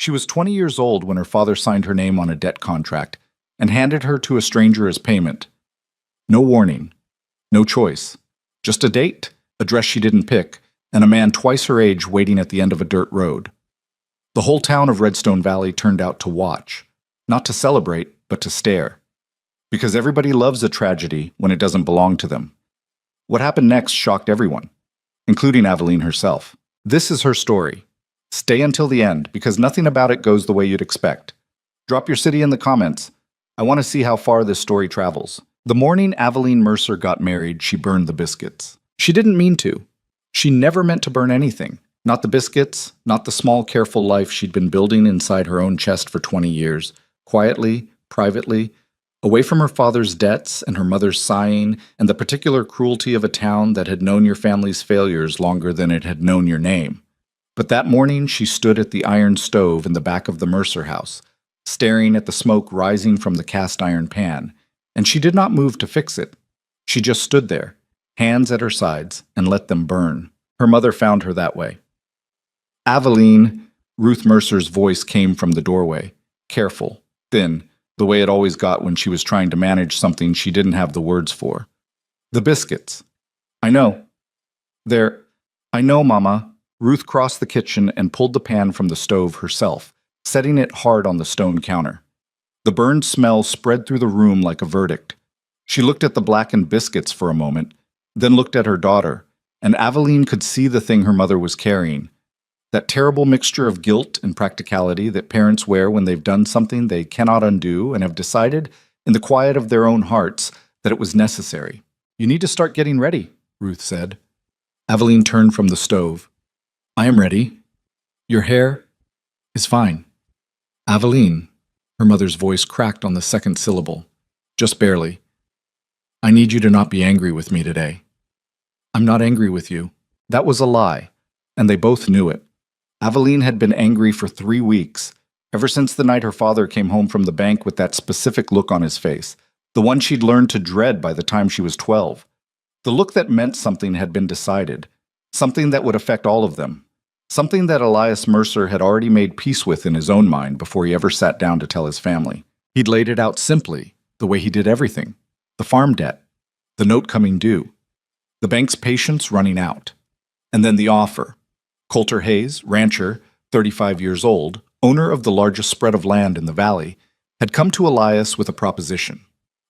She was 20 years old when her father signed her name on a debt contract and handed her to a stranger as payment. No warning, no choice, just a date, a dress she didn't pick, and a man twice her age waiting at the end of a dirt road. The whole town of Redstone Valley turned out to watch, not to celebrate, but to stare. Because everybody loves a tragedy when it doesn't belong to them. What happened next shocked everyone, including Aveline herself. This is her story. Stay until the end, because nothing about it goes the way you'd expect. Drop your city in the comments. I want to see how far this story travels. The morning Aveline Mercer got married, she burned the biscuits. She didn't mean to. She never meant to burn anything. Not the biscuits, not the small, careful life she'd been building inside her own chest for 20 years, quietly, privately, away from her father's debts and her mother's sighing and the particular cruelty of a town that had known your family's failures longer than it had known your name. But that morning she stood at the iron stove in the back of the Mercer house, staring at the smoke rising from the cast iron pan, and she did not move to fix it. She just stood there, hands at her sides, and let them burn. Her mother found her that way. Aveline, Ruth Mercer's voice came from the doorway, careful, thin, the way it always got when she was trying to manage something she didn't have the words for. The biscuits. I know. I know, Mama. Ruth crossed the kitchen and pulled the pan from the stove herself, setting it hard on the stone counter. The burned smell spread through the room like a verdict. She looked at the blackened biscuits for a moment, then looked at her daughter, and Aveline could see the thing her mother was carrying. That terrible mixture of guilt and practicality that parents wear when they've done something they cannot undo and have decided, in the quiet of their own hearts, that it was necessary. You need to start getting ready, Ruth said. Aveline turned from the stove. I am ready. Your hair is fine. Aveline, her mother's voice cracked on the second syllable, just barely. I need you to not be angry with me today. I'm not angry with you. That was a lie, and they both knew it. Aveline had been angry for 3 weeks, ever since the night her father came home from the bank with that specific look on his face, the one she'd learned to dread by the time she was 12. The look that meant something had been decided, something that would affect all of them, something that Elias Mercer had already made peace with in his own mind before he ever sat down to tell his family. He'd laid it out simply, the way he did everything. The farm debt, the note coming due, the bank's patience running out, and then the offer. Coulter Hayes, rancher, 35 years old, owner of the largest spread of land in the valley, had come to Elias with a proposition.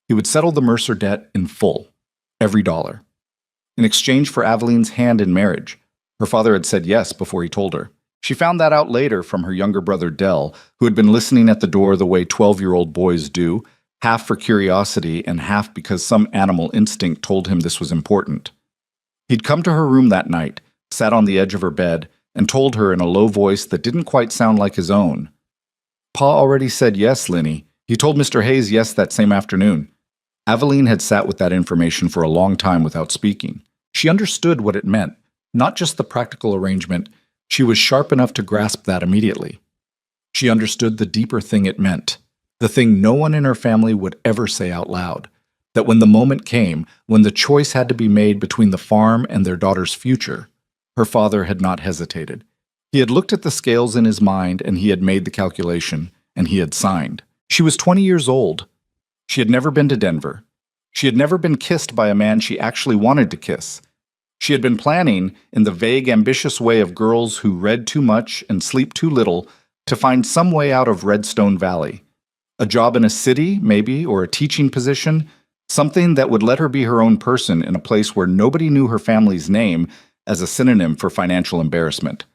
He would settle the Mercer debt in full, every dollar. In exchange for Aveline's hand in marriage, her father had said yes before he told her. She found that out later from her younger brother Dell, who had been listening at the door the way 12-year-old boys do, half for curiosity and half because some animal instinct told him this was important. He'd come to her room that night, sat on the edge of her bed, and told her in a low voice that didn't quite sound like his own. Pa already said yes, Linny. He told Mr. Hayes yes that same afternoon. Aveline had sat with that information for a long time without speaking. She understood what it meant, not just the practical arrangement. She was sharp enough to grasp that immediately. She understood the deeper thing it meant, the thing no one in her family would ever say out loud, that when the moment came, when the choice had to be made between the farm and their daughter's future, her father had not hesitated. He had looked at the scales in his mind and he had made the calculation, and he had signed. She was 20 years old. She had never been to Denver. She had never been kissed by a man she actually wanted to kiss. She had been planning, in the vague, ambitious way of girls who read too much and sleep too little, to find some way out of Redstone Valley. A job in a city, maybe, or a teaching position, something that would let her be her own person in a place where nobody knew her family's name as a synonym for financial embarrassment.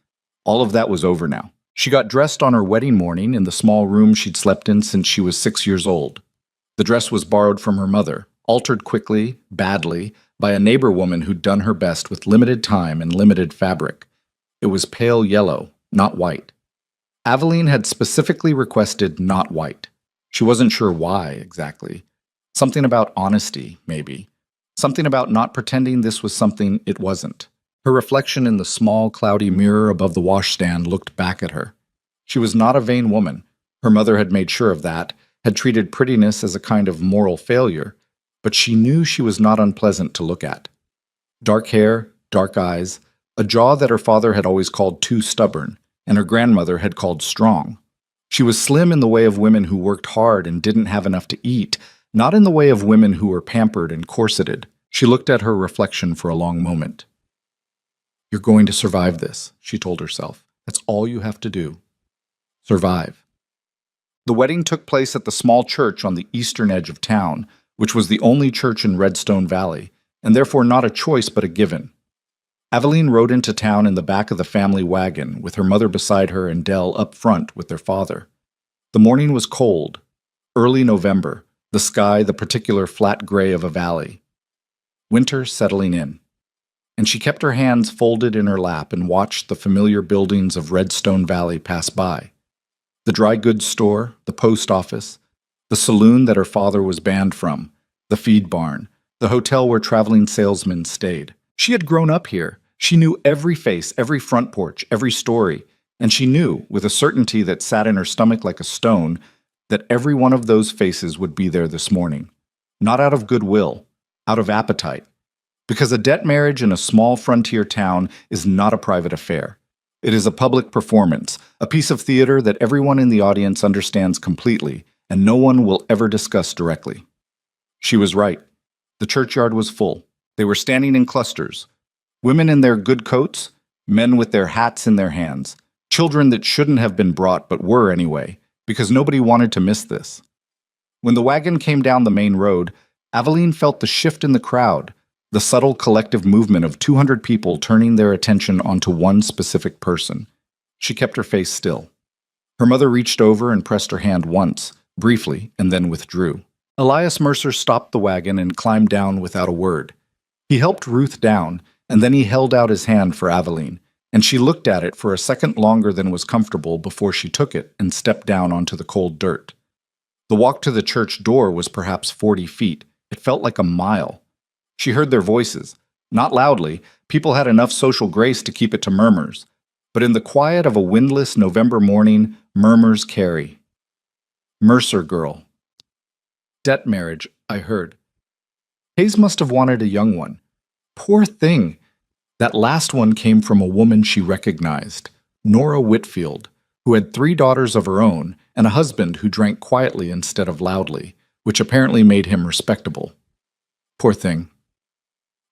All of that was over now. She got dressed on her wedding morning in the small room she'd slept in since she was 6 years old. The dress was borrowed from her mother, altered quickly, badly, by a neighbor woman who'd done her best with limited time and limited fabric. It was pale yellow, not white. Aveline had specifically requested not white. She wasn't sure why, exactly. Something about honesty, maybe. Something about not pretending this was something it wasn't. Her reflection in the small, cloudy mirror above the washstand looked back at her. She was not a vain woman. Her mother had made sure of that, had treated prettiness as a kind of moral failure, but she knew she was not unpleasant to look at. Dark hair, dark eyes, a jaw that her father had always called too stubborn, and her grandmother had called strong. She was slim in the way of women who worked hard and didn't have enough to eat, not in the way of women who were pampered and corseted. She looked at her reflection for a long moment. "You're going to survive this," she told herself. "That's all you have to do. Survive." The wedding took place at the small church on the eastern edge of town, which was the only church in Redstone Valley, and therefore not a choice but a given. Aveline rode into town in the back of the family wagon, with her mother beside her and Dell up front with their father. The morning was cold, early November, the sky the particular flat gray of a valley. Winter settling in. And she kept her hands folded in her lap and watched the familiar buildings of Redstone Valley pass by. The dry goods store, the post office, the saloon that her father was banned from, the feed barn, the hotel where traveling salesmen stayed. She had grown up here. She knew every face, every front porch, every story, and she knew, with a certainty that sat in her stomach like a stone, that every one of those faces would be there this morning. Not out of goodwill, out of appetite. Because a debt marriage in a small frontier town is not a private affair. It is a public performance, a piece of theater that everyone in the audience understands completely, and no one will ever discuss directly. She was right. The churchyard was full. They were standing in clusters. Women in their good coats, men with their hats in their hands, children that shouldn't have been brought but were anyway, because nobody wanted to miss this. When the wagon came down the main road, Aveline felt the shift in the crowd, the subtle collective movement of 200 people turning their attention onto one specific person. She kept her face still. Her mother reached over and pressed her hand once, briefly, and then withdrew. Elias Mercer stopped the wagon and climbed down without a word. He helped Ruth down, and then he held out his hand for Aveline, and she looked at it for a second longer than was comfortable before she took it and stepped down onto the cold dirt. The walk to the church door was perhaps 40 feet. It felt like a mile. She heard their voices. Not loudly, people had enough social grace to keep it to murmurs. But in the quiet of a windless November morning, murmurs carry. Mercer girl. Debt marriage, I heard. Hayes must have wanted a young one. Poor thing. That last one came from a woman she recognized, Nora Whitfield, who had 3 daughters of her own and a husband who drank quietly instead of loudly, which apparently made him respectable. Poor thing.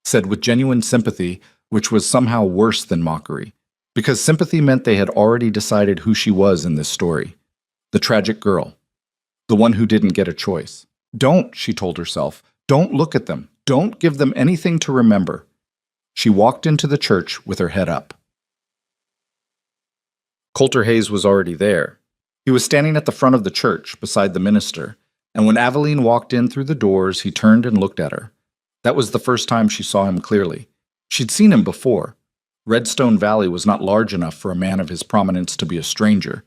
Said with genuine sympathy, which was somehow worse than mockery, because sympathy meant they had already decided who she was in this story. The tragic girl. The one who didn't get a choice. Don't, she told herself. Don't look at them. Don't give them anything to remember. She walked into the church with her head up. Coulter Hayes was already there. He was standing at the front of the church, beside the minister, and when Aveline walked in through the doors, he turned and looked at her. That was the first time she saw him clearly. She'd seen him before. Redstone Valley was not large enough for a man of his prominence to be a stranger.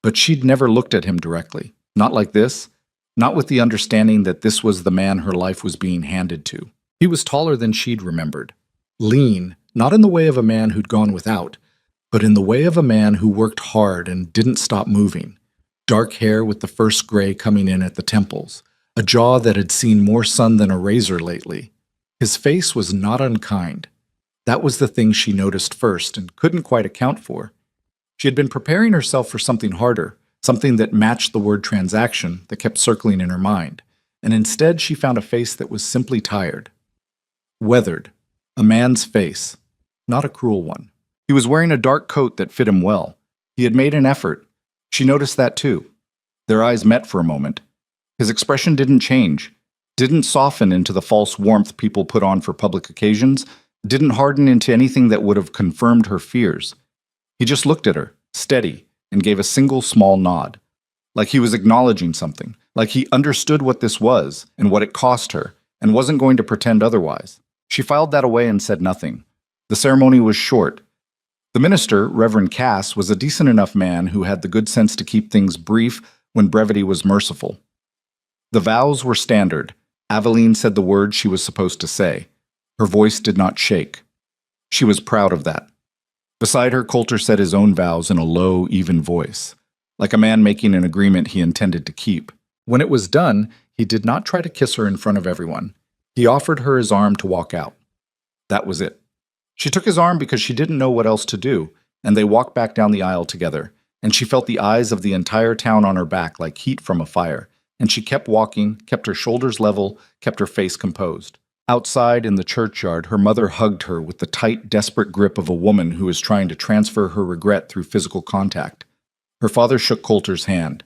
But she'd never looked at him directly. Not like this. Not with the understanding that this was the man her life was being handed to. He was taller than she'd remembered. Lean, not in the way of a man who'd gone without, but in the way of a man who worked hard and didn't stop moving. Dark hair with the first gray coming in at the temples, a jaw that had seen more sun than a razor lately. His face was not unkind. That was the thing she noticed first and couldn't quite account for. She had been preparing herself for something harder, something that matched the word transaction that kept circling in her mind, and instead she found a face that was simply tired. Weathered. A man's face. Not a cruel one. He was wearing a dark coat that fit him well. He had made an effort. She noticed that too. Their eyes met for a moment. His expression didn't change, didn't soften into the false warmth people put on for public occasions, didn't harden into anything that would have confirmed her fears. He just looked at her, steady, and gave a single small nod. Like he was acknowledging something, like he understood what this was and what it cost her, and wasn't going to pretend otherwise. She filed that away and said nothing. The ceremony was short. The minister, Reverend Cass, was a decent enough man who had the good sense to keep things brief when brevity was merciful. The vows were standard. Aveline said the words she was supposed to say. Her voice did not shake. She was proud of that. Beside her, Coulter said his own vows in a low, even voice, like a man making an agreement he intended to keep. When it was done, he did not try to kiss her in front of everyone. He offered her his arm to walk out. That was it. She took his arm because she didn't know what else to do, and they walked back down the aisle together, and she felt the eyes of the entire town on her back like heat from a fire, and she kept walking, kept her shoulders level, kept her face composed. Outside in the churchyard, her mother hugged her with the tight, desperate grip of a woman who is trying to transfer her regret through physical contact. Her father shook Coulter's hand.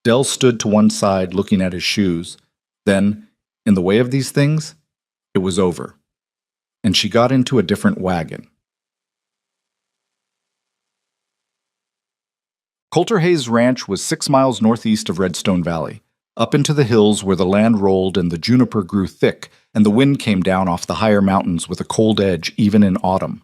Dell stood to one side, looking at his shoes. Then, in the way of these things, it was over, and she got into a different wagon. Coulter Hayes Ranch was 6 miles northeast of Redstone Valley, up into the hills where the land rolled and the juniper grew thick, and the wind came down off the higher mountains with a cold edge even in autumn.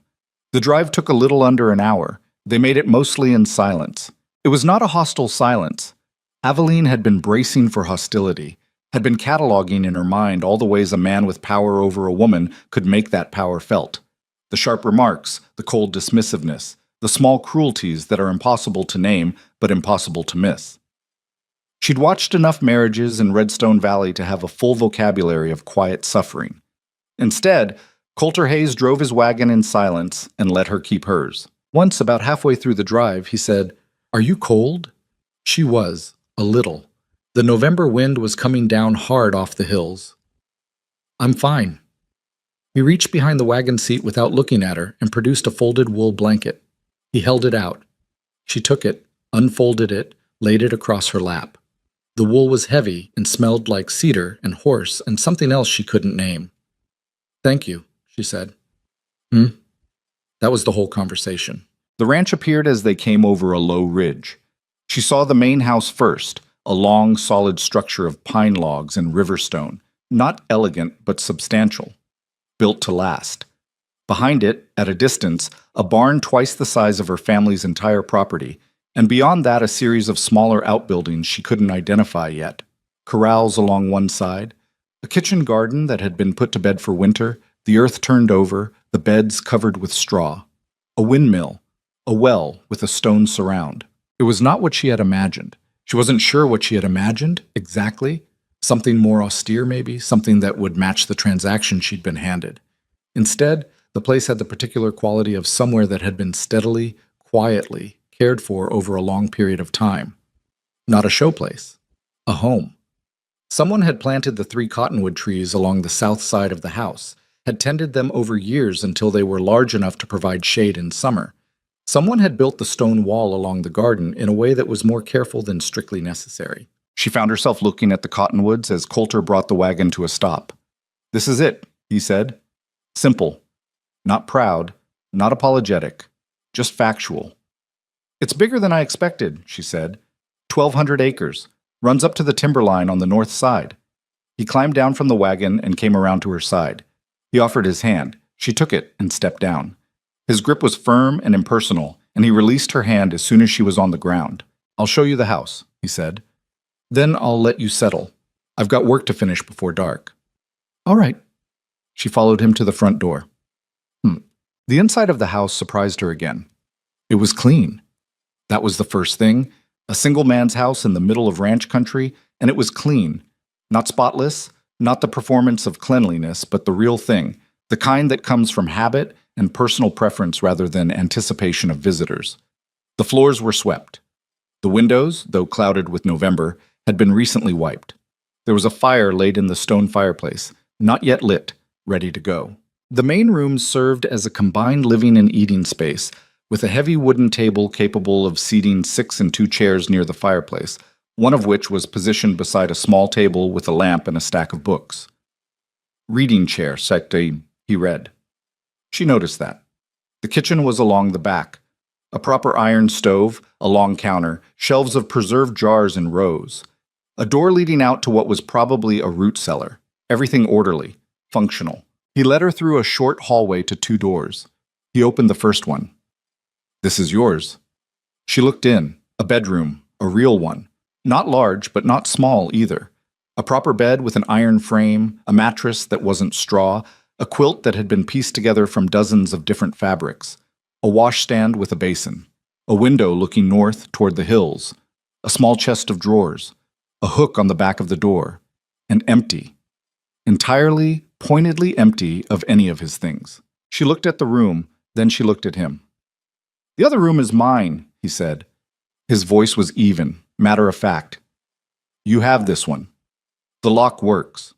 The drive took a little under an hour. They made it mostly in silence. It was not a hostile silence. Aveline had been bracing for hostility, had been cataloging in her mind all the ways a man with power over a woman could make that power felt. The sharp remarks, the cold dismissiveness, the small cruelties that are impossible to name but impossible to miss. She'd watched enough marriages in Redstone Valley to have a full vocabulary of quiet suffering. Instead, Coulter Hayes drove his wagon in silence and let her keep hers. Once, about halfway through the drive, he said, "Are you cold?" She was, a little. The November wind was coming down hard off the hills. "I'm fine." He reached behind the wagon seat without looking at her and produced a folded wool blanket. He held it out. She took it, unfolded it, laid it across her lap. The wool was heavy and smelled like cedar and horse and something else she couldn't name. "Thank you," she said. That was the whole conversation. The ranch appeared as they came over a low ridge. She saw the main house first, a long, solid structure of pine logs and river stone, not elegant but substantial, built to last. Behind it, at a distance, a barn twice the size of her family's entire property, and beyond that a series of smaller outbuildings she couldn't identify yet. Corrals along one side, a kitchen garden that had been put to bed for winter, the earth turned over, the beds covered with straw. A windmill, a well with a stone surround. It was not what she had imagined. She wasn't sure what she had imagined exactly. Something more austere, maybe, something that would match the transaction she'd been handed. Instead, the place had the particular quality of somewhere that had been steadily, quietly cared for over a long period of time. Not a showplace, a home. Someone had planted the 3 cottonwood trees along the south side of the house, had tended them over years until they were large enough to provide shade in summer. Someone had built the stone wall along the garden in a way that was more careful than strictly necessary. She found herself looking at the cottonwoods as Coulter brought the wagon to a stop. "This is it," he said. "Simple. Not proud, not apologetic, just factual." "It's bigger than I expected," she said. 1,200 acres. Runs up to the timberline on the north side." He climbed down from the wagon and came around to her side. He offered his hand. She took it and stepped down. His grip was firm and impersonal, and he released her hand as soon as she was on the ground. "I'll show you the house," he said. "Then I'll let you settle. I've got work to finish before dark." "All right." She followed him to the front door. The inside of the house surprised her again. It was clean. That was the first thing. A single man's house in the middle of ranch country, and it was clean. Not spotless, not the performance of cleanliness, but the real thing, the kind that comes from habit and personal preference rather than anticipation of visitors. The floors were swept. The windows, though clouded with November, had been recently wiped. There was a fire laid in the stone fireplace, not yet lit, ready to go. The main room served as a combined living and eating space, with a heavy wooden table capable of seating 6 and 2 chairs near the fireplace, one of which was positioned beside a small table with a lamp and a stack of books. "Reading chair, Secte," he read. She noticed that. The kitchen was along the back. A proper iron stove, a long counter, shelves of preserved jars in rows. A door leading out to what was probably a root cellar. Everything orderly, functional. He led her through a short hallway to 2 doors. He opened the first one. "This is yours." She looked in. A bedroom, a real one. Not large, but not small either. A proper bed with an iron frame, a mattress that wasn't straw, a quilt that had been pieced together from dozens of different fabrics, a washstand with a basin, a window looking north toward the hills, a small chest of drawers, a hook on the back of the door, and empty. Entirely, pointedly empty of any of his things. She looked at the room, then she looked at him. "The other room is mine," he said. His voice was even, matter of fact. You have this one. The lock works.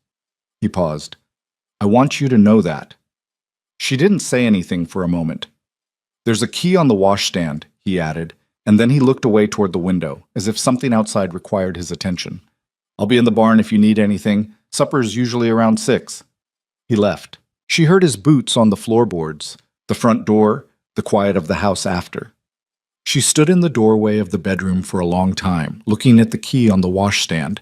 He paused. I want you to know that. She didn't say anything for a moment. There's a key on the washstand, he added, and then he looked away toward the window, as if something outside required his attention. I'll be in the barn if you need anything. Supper's usually around 6. He left. She heard his boots on the floorboards, the front door, the quiet of the house after. She stood in the doorway of the bedroom for a long time, looking at the key on the washstand.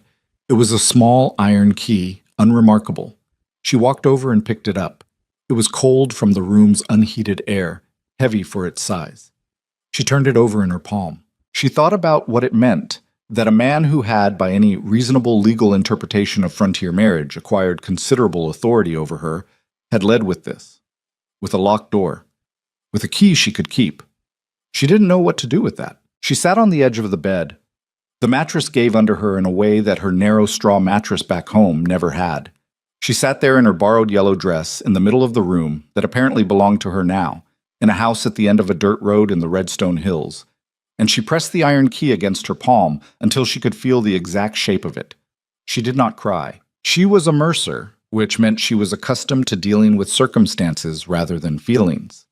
It was a small iron key, unremarkable. She walked over and picked it up. It was cold from the room's unheated air, heavy for its size. She turned it over in her palm. She thought about what it meant that a man who had, by any reasonable legal interpretation of frontier marriage, acquired considerable authority over her, had led with this, with a locked door, with a key she could keep. She didn't know what to do with that. She sat on the edge of the bed. The mattress gave under her in a way that her narrow straw mattress back home never had. She sat there in her borrowed yellow dress in the middle of the room that apparently belonged to her now, in a house at the end of a dirt road in the Redstone Hills, and she pressed the iron key against her palm until she could feel the exact shape of it. She did not cry. She was a Mercer, which meant she was accustomed to dealing with circumstances rather than feelings.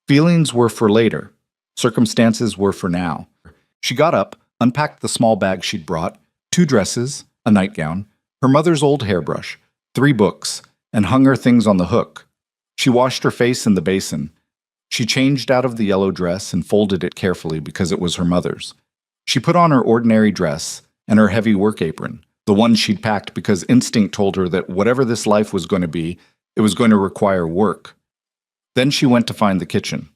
Feelings were for later. Circumstances were for now. She got up, unpacked the small bag she'd brought, 2 dresses, a nightgown, her mother's old hairbrush, 3 books, and hung her things on the hook. She washed her face in the basin. She changed out of the yellow dress and folded it carefully because it was her mother's. She put on her ordinary dress and her heavy work apron, the one she'd packed because instinct told her that whatever this life was going to be, it was going to require work. Then she went to find the kitchen.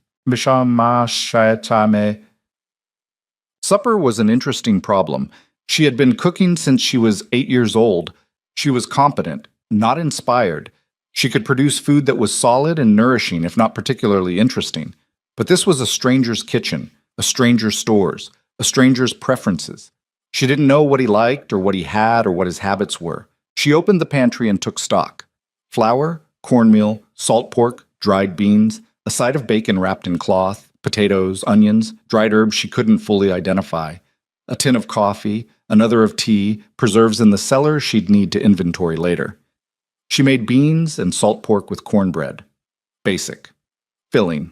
Supper was an interesting problem. She had been cooking since she was 8 years old. She was competent, not inspired. She could produce food that was solid and nourishing, if not particularly interesting. But this was a stranger's kitchen, a stranger's stores, a stranger's preferences. She didn't know what he liked or what he had or what his habits were. She opened the pantry and took stock. Flour, cornmeal, salt pork, dried beans, a side of bacon wrapped in cloth, potatoes, onions, dried herbs she couldn't fully identify, a tin of coffee, another of tea, preserves in the cellar she'd need to inventory later. She made beans and salt pork with cornbread. Basic. Filling.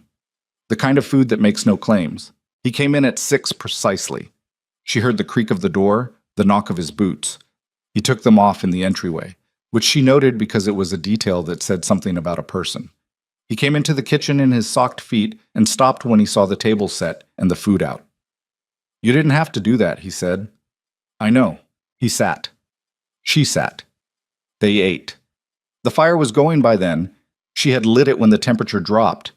The kind of food that makes no claims. He came in at 6 precisely. She heard the creak of the door, the knock of his boots. He took them off in the entryway, which she noted because it was a detail that said something about a person. He came into the kitchen in his socked feet and stopped when he saw the table set and the food out. You didn't have to do that, he said. I know. He sat. She sat. They ate. The fire was going by then. She had lit it when the temperature dropped,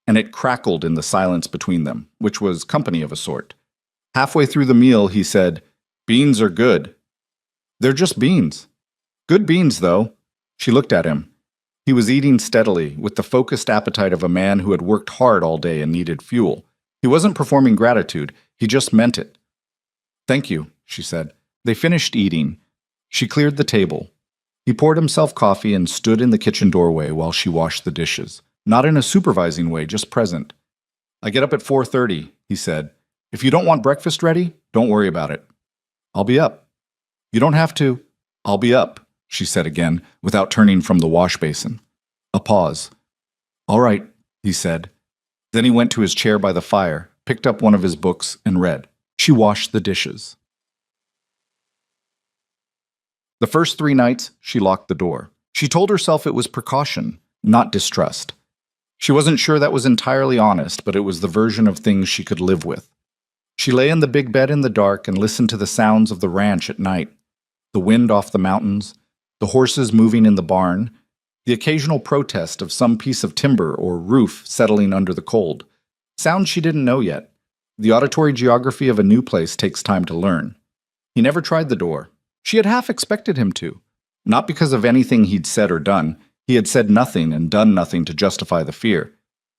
and it crackled in the silence between them, which was company of a sort. Halfway through the meal, he said, Beans are good. They're just beans. Good beans, though. She looked at him. He was eating steadily, with the focused appetite of a man who had worked hard all day and needed fuel. He wasn't performing gratitude. He just meant it. Thank you, she said. They finished eating. She cleared the table. He poured himself coffee and stood in the kitchen doorway while she washed the dishes. Not in a supervising way, just present. I get up at 4:30, he said. If you don't want breakfast ready, don't worry about it. I'll be up. You don't have to. I'll be up, she said again, without turning from the wash basin. A pause. All right, he said. Then he went to his chair by the fire, picked up one of his books, and read. She washed the dishes. The first 3 nights, she locked the door. She told herself it was precaution, not distrust. She wasn't sure that was entirely honest, but it was the version of things she could live with. She lay in the big bed in the dark and listened to the sounds of the ranch at night, the wind off the mountains, the horses moving in the barn, the occasional protest of some piece of timber or roof settling under the cold. Sounds she didn't know yet. The auditory geography of a new place takes time to learn. He never tried the door. She had half expected him to. Not because of anything he'd said or done. He had said nothing and done nothing to justify the fear.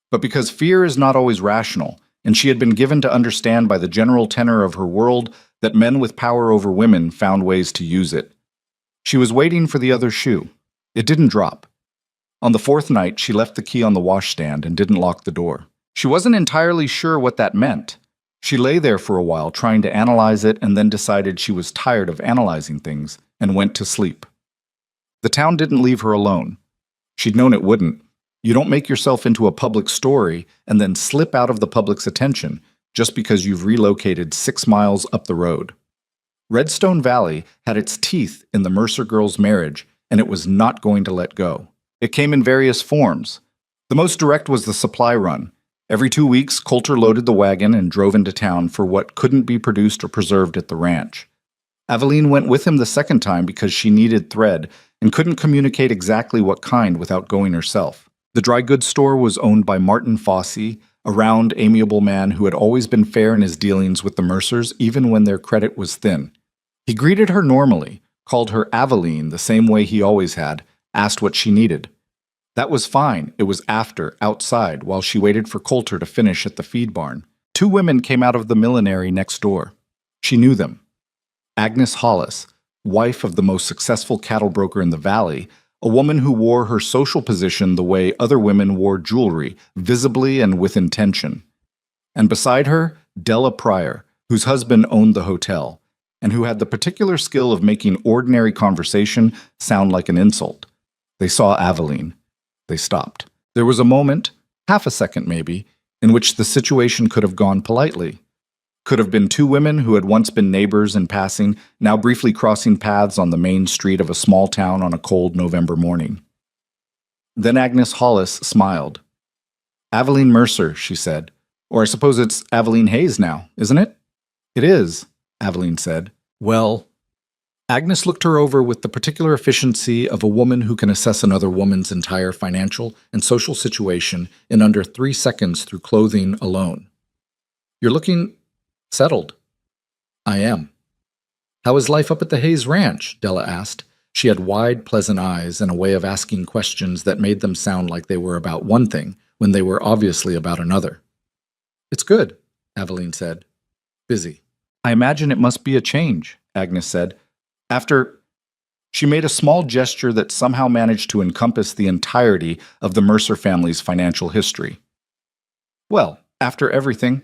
But because fear is not always rational, and she had been given to understand by the general tenor of her world that men with power over women found ways to use it. She was waiting for the other shoe. It didn't drop. On the 4th night, she left the key on the washstand and didn't lock the door. She wasn't entirely sure what that meant. She lay there for a while trying to analyze it and then decided she was tired of analyzing things and went to sleep. The town didn't leave her alone. She'd known it wouldn't. You don't make yourself into a public story and then slip out of the public's attention just because you've relocated 6 miles up the road. Redstone Valley had its teeth in the Mercer girls' marriage, and it was not going to let go. It came in various forms. The most direct was the supply run. Every 2 weeks, Coulter loaded the wagon and drove into town for what couldn't be produced or preserved at the ranch. Aveline went with him the second time because she needed thread and couldn't communicate exactly what kind without going herself. The dry goods store was owned by Martin Fossey, a round, amiable man who had always been fair in his dealings with the Mercers even when their credit was thin. He greeted her normally, called her Aveline the same way he always had, asked what she needed. That was fine. It was after, outside, while she waited for Coulter to finish at the feed barn. 2 women came out of the millinery next door. She knew them. Agnes Hollis, wife of the most successful cattle broker in the valley, a woman who wore her social position the way other women wore jewelry, visibly and with intention. And beside her, Della Pryor, whose husband owned the hotel, and who had the particular skill of making ordinary conversation sound like an insult. They saw Aveline. They stopped. There was a moment, half a second maybe, in which the situation could have gone politely. Could have been 2 women who had once been neighbors in passing, now briefly crossing paths on the main street of a small town on a cold November morning. Then Agnes Hollis smiled. "Aveline Mercer," she said. "Or I suppose it's Aveline Hayes now, isn't it?" "It is," Aveline said. "Well..." Agnes looked her over with the particular efficiency of a woman who can assess another woman's entire financial and social situation in under 3 seconds through clothing alone. "You're looking settled." "I am." "How is life up at the Hayes Ranch?" Della asked. She had wide, pleasant eyes and a way of asking questions that made them sound like they were about one thing when they were obviously about another. "It's good," Aveline said. "Busy." "I imagine it must be a change," Agnes said. "After..." She made a small gesture that somehow managed to encompass the entirety of the Mercer family's financial history. "Well, after everything..."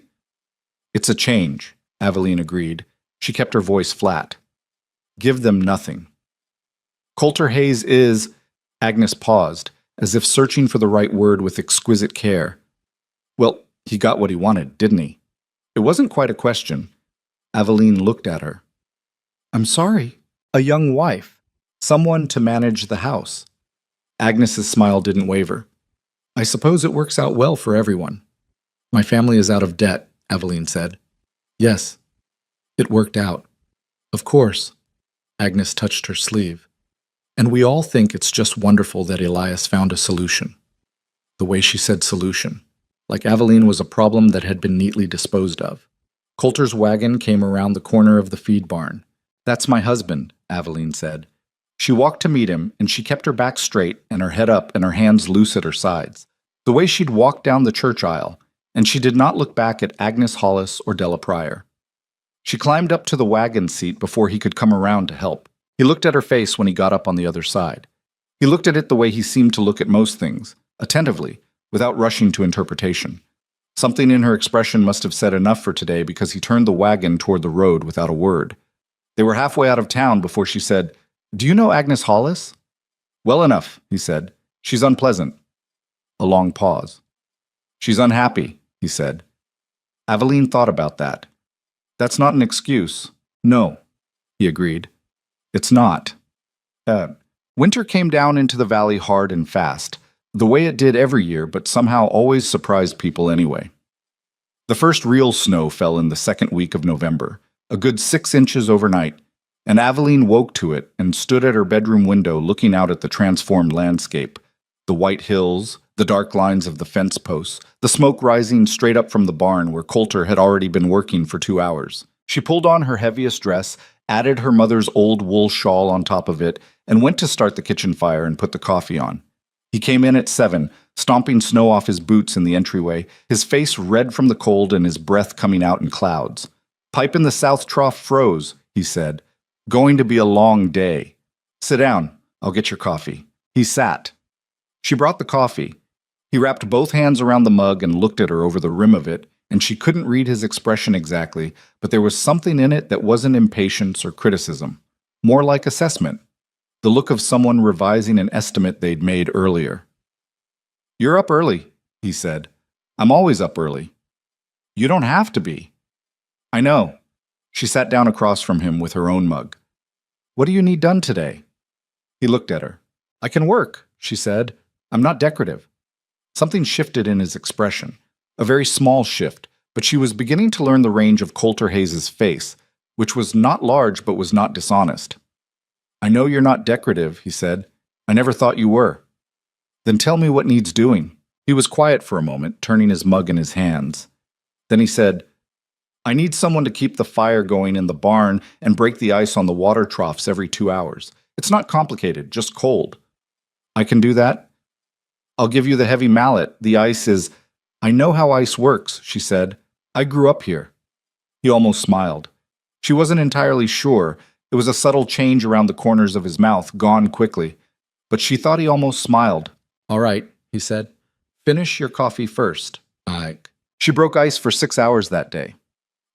"It's a change," Aveline agreed. She kept her voice flat. "Give them nothing." "Coulter Hayes is..." Agnes paused, as if searching for the right word with exquisite care. "Well, he got what he wanted, didn't he?" It wasn't quite a question. Aveline looked at her. "I'm sorry." "A young wife. Someone to manage the house." Agnes's smile didn't waver. "I suppose it works out well for everyone." "My family is out of debt," Aveline said. "Yes, it worked out." "Of course." Agnes touched her sleeve. "And we all think it's just wonderful that Elias found a solution." The way she said solution, like Aveline was a problem that had been neatly disposed of. Coulter's wagon came around the corner of the feed barn. "That's my husband," Aveline said. She walked to meet him, and she kept her back straight and her head up and her hands loose at her sides, the way she'd walked down the church aisle, and she did not look back at Agnes Hollis or Della Pryor. She climbed up to the wagon seat before he could come around to help. He looked at her face when he got up on the other side. He looked at it the way he seemed to look at most things, attentively, without rushing to interpretation. Something in her expression must have said enough for today because he turned the wagon toward the road without a word. They were halfway out of town before she said, "Do you know Agnes Hollis?" "Well enough," he said. "She's unpleasant." A long pause. "She's unhappy," he said. Aveline thought about that. "That's not an excuse." "No," he agreed. "It's not." Winter came down into the valley hard and fast, the way it did every year, but somehow always surprised people anyway. The first real snow fell in the second week of November, a good 6 inches overnight, and Aveline woke to it and stood at her bedroom window looking out at the transformed landscape, the white hills, the dark lines of the fence posts, the smoke rising straight up from the barn where Coulter had already been working for 2 hours. She pulled on her heaviest dress, added her mother's old wool shawl on top of it, and went to start the kitchen fire and put the coffee on. He came in at 7, stomping snow off his boots in the entryway, his face red from the cold and his breath coming out in clouds. "Pipe in the south trough froze," he said. "Going to be a long day. Sit down. I'll get your coffee." He sat. She brought the coffee. He wrapped both hands around the mug and looked at her over the rim of it, and she couldn't read his expression exactly, but there was something in it that wasn't impatience or criticism, more like assessment, the look of someone revising an estimate they'd made earlier. "You're up early," he said. "I'm always up early." "You don't have to be." "I know." She sat down across from him with her own mug. "What do you need done today?" He looked at her. "I can work," she said. "I'm not decorative." Something shifted in his expression, a very small shift, but she was beginning to learn the range of Coulter Hayes's face, which was not large but was not dishonest. "I know you're not decorative," he said. "I never thought you were." "Then tell me what needs doing." He was quiet for a moment, turning his mug in his hands. Then he said, "I need someone to keep the fire going in the barn and break the ice on the water troughs every 2 hours. It's not complicated, just cold." "I can do that." "I'll give you the heavy mallet. The ice is—" "I know how ice works," she said. "I grew up here." He almost smiled. She wasn't entirely sure. It was a subtle change around the corners of his mouth, gone quickly. But she thought he almost smiled. "All right," he said. "Finish your coffee first." She broke ice for 6 hours that day.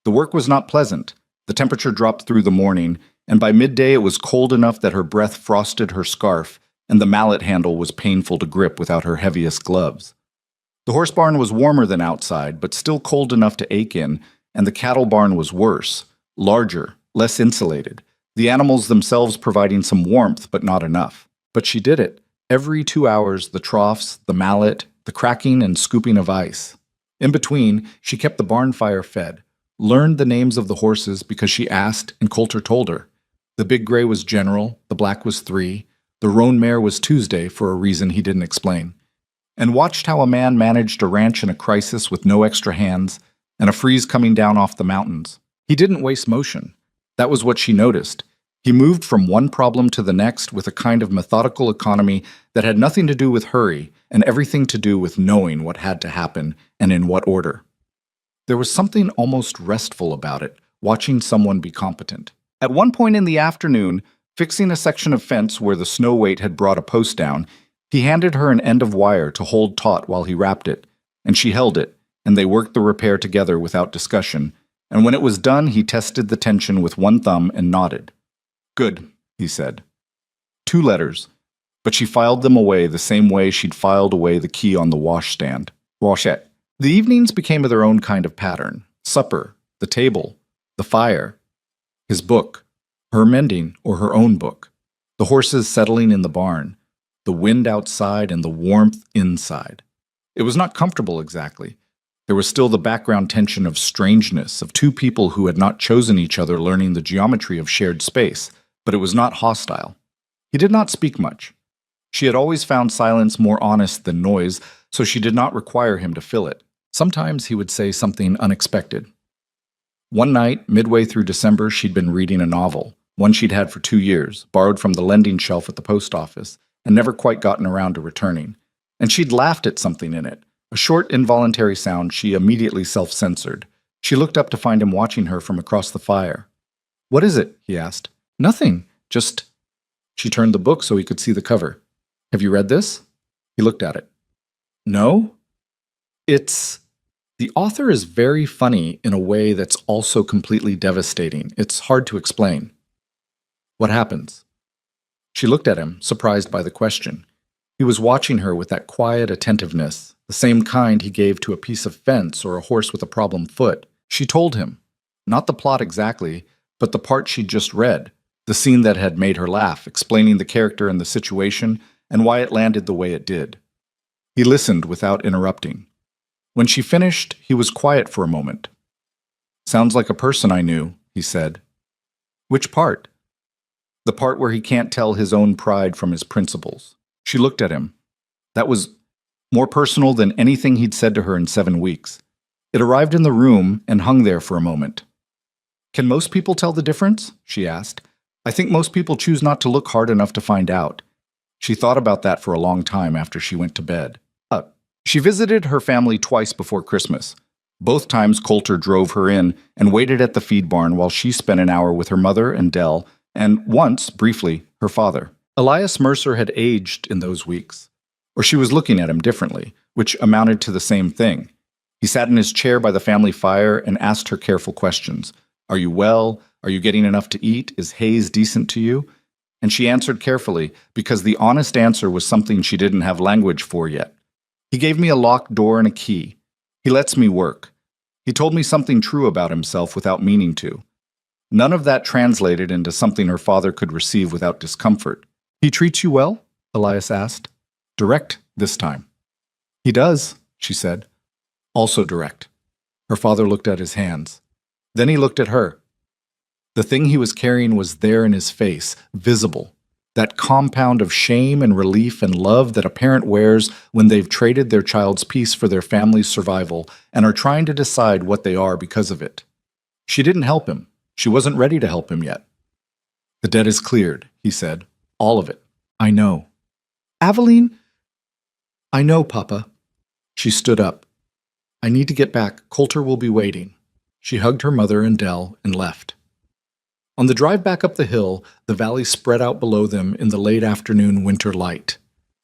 The work was not pleasant. The temperature dropped through the morning, and by midday it was cold enough that her breath frosted her scarf, and the mallet handle was painful to grip without her heaviest gloves. The horse barn was warmer than outside, but still cold enough to ache in, and the cattle barn was worse, larger, less insulated, the animals themselves providing some warmth but not enough. But she did it. Every 2 hours, the troughs, the mallet, the cracking and scooping of ice. In between, she kept the barn fire fed, learned the names of the horses because she asked and Coulter told her. The big gray was General, the black was 3, the roan mare was Tuesday for a reason he didn't explain, and watched how a man managed a ranch in a crisis with no extra hands and a freeze coming down off the mountains. He didn't waste motion. That was what she noticed. He moved from one problem to the next with a kind of methodical economy that had nothing to do with hurry and everything to do with knowing what had to happen and in what order. There was something almost restful about it, watching someone be competent. At one point in the afternoon, fixing a section of fence where the snow weight had brought a post down, he handed her an end of wire to hold taut while he wrapped it, and she held it, and they worked the repair together without discussion, and when it was done he tested the tension with one thumb and nodded. "Good," he said. 2 letters, but she filed them away the same way she'd filed away the key on the washstand. Washette. The evenings became their own kind of pattern. Supper, the table, the fire, his book, her mending or her own book, the horses settling in the barn, the wind outside and the warmth inside. It was not comfortable exactly. There was still the background tension of strangeness, of 2 people who had not chosen each other learning the geometry of shared space, but it was not hostile. He did not speak much. She had always found silence more honest than noise, so she did not require him to fill it. Sometimes he would say something unexpected. One night, midway through December, she'd been reading a novel, one she'd had for 2 years, borrowed from the lending shelf at the post office, and never quite gotten around to returning. And she'd laughed at something in it, a short, involuntary sound she immediately self-censored. She looked up to find him watching her from across the fire. "What is it?" he asked. "Nothing, just—" She turned the book so he could see the cover. "Have you read this?" He looked at it. "No? It's—" The author is very funny in a way that's also completely devastating. It's hard to explain. "What happens?" She looked at him, surprised by the question. He was watching her with that quiet attentiveness, the same kind he gave to a piece of fence or a horse with a problem foot. She told him. Not the plot exactly, but the part she'd just read, the scene that had made her laugh, explaining the character and the situation and why it landed the way it did. He listened without interrupting. When she finished, he was quiet for a moment. "Sounds like a person I knew," he said. "Which part?" "The part where he can't tell his own pride from his principles." She looked at him. That was more personal than anything he'd said to her in 7 weeks. It arrived in the room and hung there for a moment. "Can most people tell the difference?" she asked. "I think most people choose not to look hard enough to find out." She thought about that for a long time after she went to bed. She visited her family twice before Christmas. Both times Coulter drove her in and waited at the feed barn while she spent an hour with her mother and Dell, and once, briefly, her father. Elias Mercer had aged in those weeks, or she was looking at him differently, which amounted to the same thing. He sat in his chair by the family fire and asked her careful questions. Are you well? Are you getting enough to eat? Is Hayes decent to you? And she answered carefully, because the honest answer was something she didn't have language for yet. He gave me a locked door and a key. He lets me work. He told me something true about himself without meaning to. None of that translated into something her father could receive without discomfort. He treats you well? Elias asked. Direct this time. He does, she said. Also direct. Her father looked at his hands. Then he looked at her. The thing he was carrying was there in his face, visible. That compound of shame and relief and love that a parent wears when they've traded their child's peace for their family's survival and are trying to decide what they are because of it. She didn't help him. She wasn't ready to help him yet. The debt is cleared, he said. All of it. I know. Aveline? I know, Papa. She stood up. I need to get back. Coulter will be waiting. She hugged her mother and Dell and left. On the drive back up the hill, the valley spread out below them in the late afternoon winter light.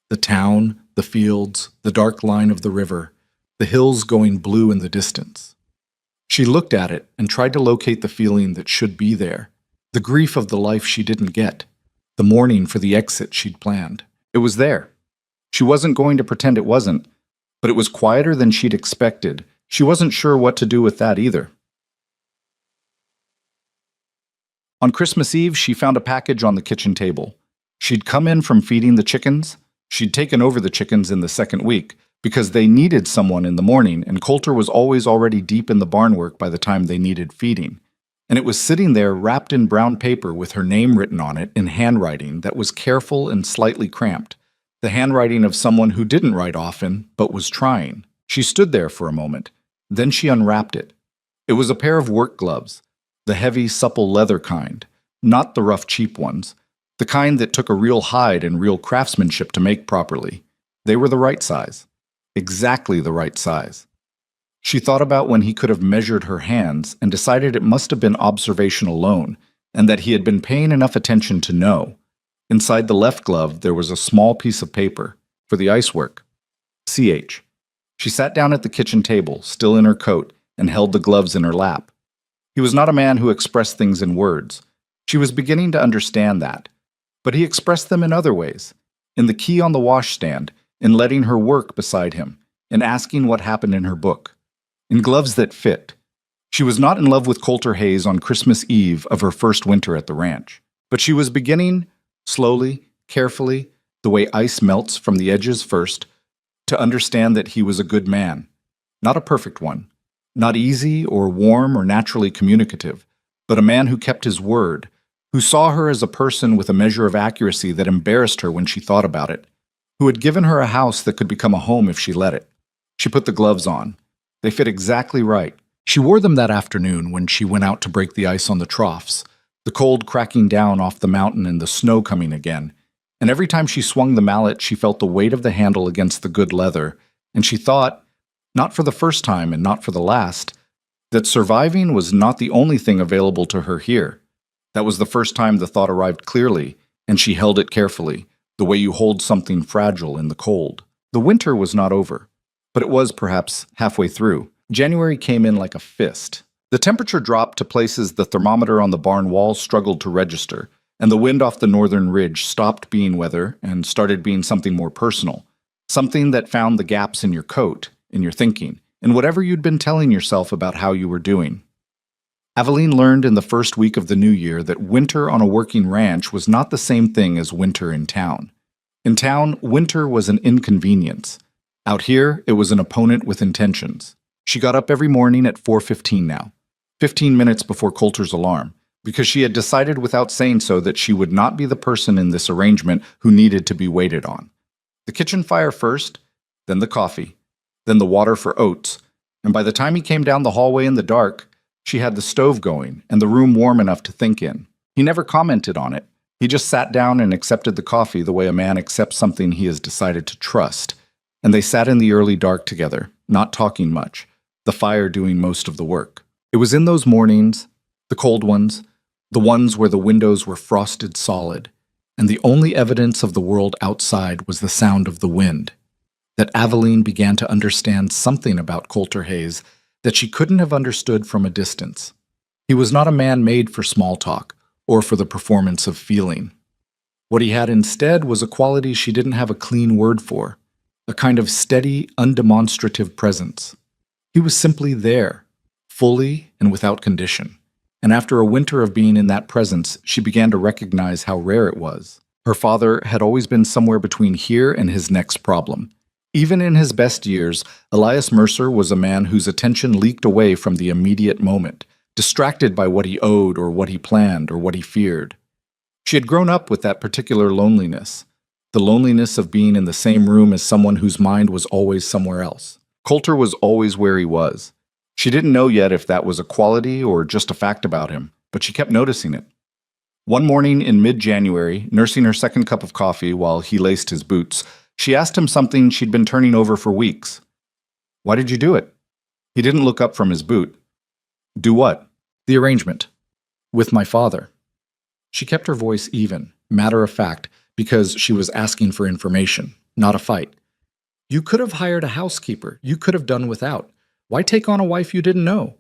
The town, the fields, the dark line of the river, the hills going blue in the distance. She looked at it and tried to locate the feeling that should be there, the grief of the life she didn't get, the mourning for the exit she'd planned. It was there. She wasn't going to pretend it wasn't, but it was quieter than she'd expected. She wasn't sure what to do with that either. On Christmas Eve, she found a package on the kitchen table. She'd come in from feeding the chickens. She'd taken over the chickens in the second week because they needed someone in the morning, and Coulter was always already deep in the barn work by the time they needed feeding. And it was sitting there wrapped in brown paper with her name written on it in handwriting that was careful and slightly cramped, the handwriting of someone who didn't write often but was trying. She stood there for a moment. Then she unwrapped it. It was a pair of work gloves. The heavy, supple leather kind, not the rough, cheap ones, the kind that took a real hide and real craftsmanship to make properly. They were the right size, exactly the right size. She thought about when he could have measured her hands and decided it must have been observation alone, and that he had been paying enough attention to know. Inside the left glove, there was a small piece of paper for the ice work. CH. She sat down at the kitchen table, still in her coat, and held the gloves in her lap. He was not a man who expressed things in words. She was beginning to understand that. But he expressed them in other ways. In the key on the washstand, in letting her work beside him, in asking what happened in her book. In gloves that fit. She was not in love with Coulter Hayes on Christmas Eve of her first winter at the ranch. But she was beginning, slowly, carefully, the way ice melts from the edges first, to understand that he was a good man. Not a perfect one. Not easy or warm or naturally communicative, but a man who kept his word, who saw her as a person with a measure of accuracy that embarrassed her when she thought about it, who had given her a house that could become a home if she let it. She put the gloves on. They fit exactly right. She wore them that afternoon when she went out to break the ice on the troughs, the cold cracking down off the mountain and the snow coming again. And every time she swung the mallet, she felt the weight of the handle against the good leather, and she thought, not for the first time and not for the last, that surviving was not the only thing available to her here. That was the first time the thought arrived clearly, and she held it carefully, the way you hold something fragile in the cold. The winter was not over, but it was perhaps halfway through. January came in like a fist. The temperature dropped to places the thermometer on the barn wall struggled to register, and the wind off the northern ridge stopped being weather and started being something more personal, something that found the gaps in your coat, in your thinking, in whatever you'd been telling yourself about how you were doing. Aveline learned in the first week of the new year that winter on a working ranch was not the same thing as winter in town. In town, winter was an inconvenience. Out here, it was an opponent with intentions. She got up every morning at 4:15 now, 15 minutes before Coulter's alarm, because she had decided without saying so that she would not be the person in this arrangement who needed to be waited on. The kitchen fire first, then the coffee, then the water for oats, and by the time he came down the hallway in the dark, she had the stove going and the room warm enough to think in. He never commented on it. He just sat down and accepted the coffee the way a man accepts something he has decided to trust. And they sat in the early dark together, not talking much, the fire doing most of the work. It was in those mornings, the cold ones, the ones where the windows were frosted solid, and the only evidence of the world outside was the sound of the wind. that Aveline began to understand something about Coulter Hayes that she couldn't have understood from a distance. He was not a man made for small talk or for the performance of feeling. What he had instead was a quality she didn't have a clean word for, a kind of steady, undemonstrative presence. He was simply there, fully and without condition. And after a winter of being in that presence, she began to recognize how rare it was. Her father had always been somewhere between here and his next problem. Even in his best years, Elias Mercer was a man whose attention leaked away from the immediate moment, distracted by what he owed or what he planned or what he feared. She had grown up with that particular loneliness, the loneliness of being in the same room as someone whose mind was always somewhere else. Coulter was always where he was. She didn't know yet if that was a quality or just a fact about him, but she kept noticing it. One morning in mid-January, nursing her second cup of coffee while he laced his boots, she asked him something she'd been turning over for weeks. "Why did you do it?" He didn't look up from his boot. "Do what?" "The arrangement. With my father." She kept her voice even, matter of fact, because she was asking for information, not a fight. "You could have hired a housekeeper. You could have done without. Why take on a wife you didn't know?"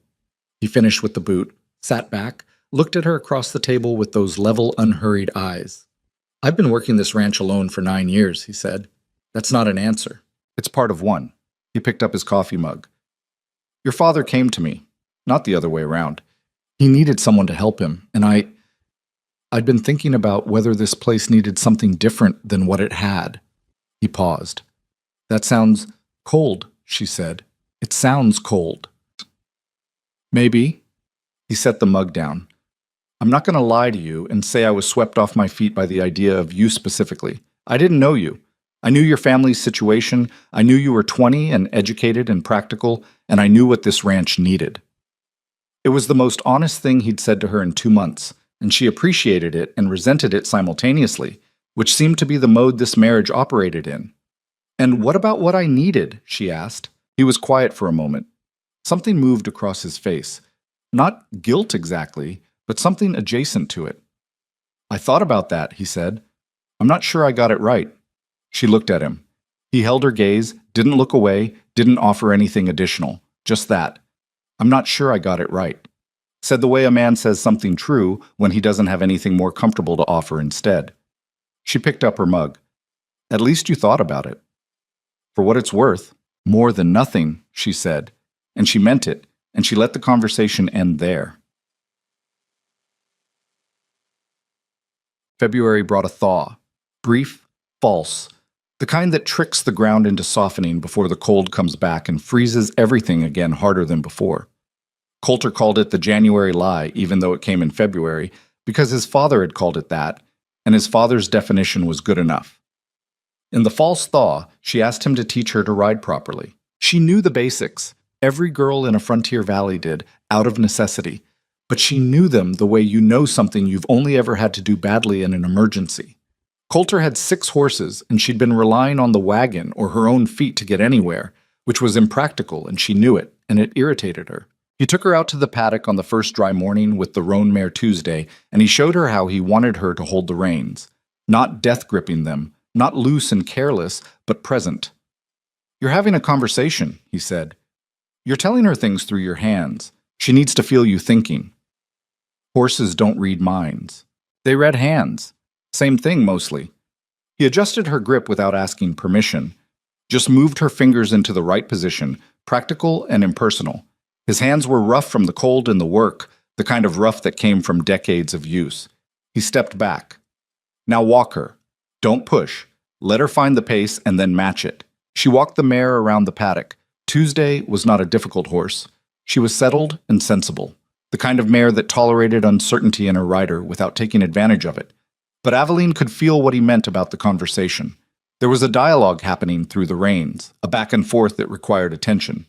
He finished with the boot, sat back, looked at her across the table with those level, unhurried eyes. "I've been working this ranch alone for 9 years," he said. "That's not an answer. It's part of one." He picked up his coffee mug. "Your father came to me, not the other way around. He needed someone to help him, and I'd been thinking about whether this place needed something different than what it had." He paused. "That sounds cold," she said. "It sounds cold." "Maybe." He set the mug down. "I'm not going to lie to you and say I was swept off my feet by the idea of you specifically. I didn't know you. I knew your family's situation. I knew you were 20 and educated and practical, and I knew what this ranch needed." It was the most honest thing he'd said to her in 2 months, and she appreciated it and resented it simultaneously, which seemed to be the mode this marriage operated in. "And what about what I needed?" she asked. He was quiet for a moment. Something moved across his face. Not guilt exactly, but something adjacent to it. "I thought about that," he said. "I'm not sure I got it right." She looked at him. He held her gaze, didn't look away, didn't offer anything additional. Just that. "I'm not sure I got it right." Said the way a man says something true when he doesn't have anything more comfortable to offer instead. She picked up her mug. "At least you thought about it." "For what it's worth, more than nothing," she said, and she meant it, and she let the conversation end there. February brought a thaw. Brief, false, the kind that tricks the ground into softening before the cold comes back and freezes everything again harder than before. Coulter called it the January lie, even though it came in February, because his father had called it that, and his father's definition was good enough. In the false thaw, she asked him to teach her to ride properly. She knew the basics. Every girl in a frontier valley did, out of necessity. But she knew them the way you know something you've only ever had to do badly in an emergency. Coulter had 6 horses, and she'd been relying on the wagon or her own feet to get anywhere, which was impractical, and she knew it, and it irritated her. He took her out to the paddock on the first dry morning with the roan mare Tuesday, and he showed her how he wanted her to hold the reins. Not death-gripping them, not loose and careless, but present. "You're having a conversation," he said. "You're telling her things through your hands. She needs to feel you thinking." Horses don't read minds. They read hands. Same thing, mostly. He adjusted her grip without asking permission, just moved her fingers into the right position, practical and impersonal. His hands were rough from the cold and the work, the kind of rough that came from decades of use. He stepped back. "Now walk her. Don't push. Let her find the pace and then match it." She walked the mare around the paddock. Tuesday was not a difficult horse. She was settled and sensible, the kind of mare that tolerated uncertainty in her rider without taking advantage of it. But Aveline could feel what he meant about the conversation. There was a dialogue happening through the reins, a back and forth that required attention.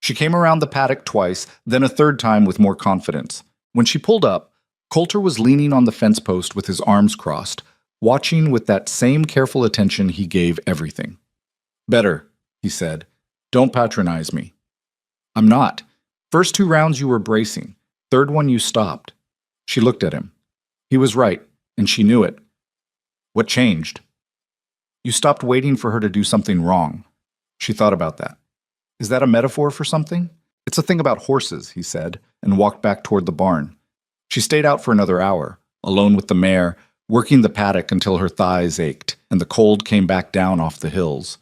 She came around the paddock twice, then a third time with more confidence. When she pulled up, Coulter was leaning on the fence post with his arms crossed, watching with that same careful attention he gave everything. "Better," he said. "Don't patronize me." "I'm not. First 2 rounds you were bracing. Third one you stopped." She looked at him. He was right, and she knew it. "What changed?" "You stopped waiting for her to do something wrong." She thought about that. Is that a metaphor for something? It's a thing about horses, he said, and walked back toward the barn. She stayed out for another hour, alone with the mare, working the paddock until her thighs ached and the cold came back down off the hills.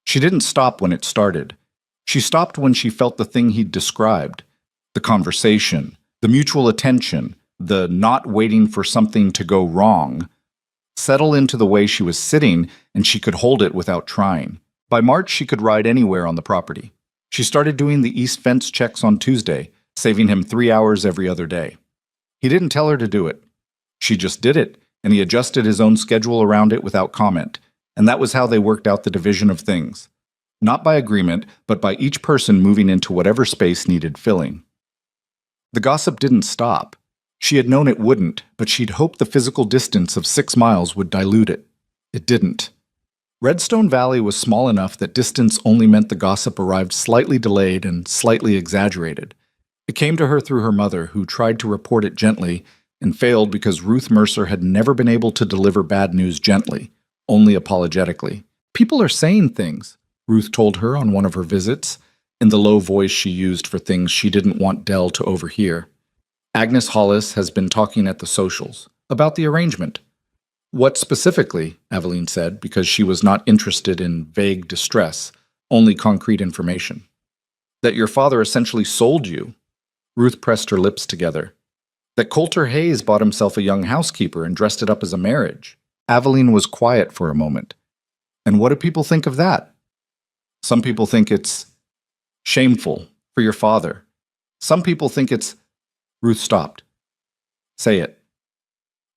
She didn't stop when it started. She stopped when she felt the thing he'd described: the conversation, the mutual attention, the not waiting for something to go wrong, settle into the way she was sitting, and she could hold it without trying. By March, she could ride anywhere on the property. She started doing the east fence checks on Tuesday, saving him 3 hours every other day. He didn't tell her to do it. She just did it, and he adjusted his own schedule around it without comment, and that was how they worked out the division of things. Not by agreement, but by each person moving into whatever space needed filling. The gossip didn't stop. She had known it wouldn't, but she'd hoped the physical distance of 6 miles would dilute it. It didn't. Redstone Valley was small enough that distance only meant the gossip arrived slightly delayed and slightly exaggerated. It came to her through her mother, who tried to report it gently and failed because Ruth Mercer had never been able to deliver bad news gently, only apologetically. "People are saying things," Ruth told her on one of her visits, in the low voice she used for things she didn't want Dell to overhear. "Agnes Hollis has been talking at the socials about the arrangement." "What specifically?" Aveline said, because she was not interested in vague distress, only concrete information. "That your father essentially sold you." Ruth pressed her lips together. "That Coulter Hayes bought himself a young housekeeper and dressed it up as a marriage." Aveline was quiet for a moment. "And what do people think of that?" "Some people think it's shameful for your father. Some people think it's—" Ruth stopped. "Say it."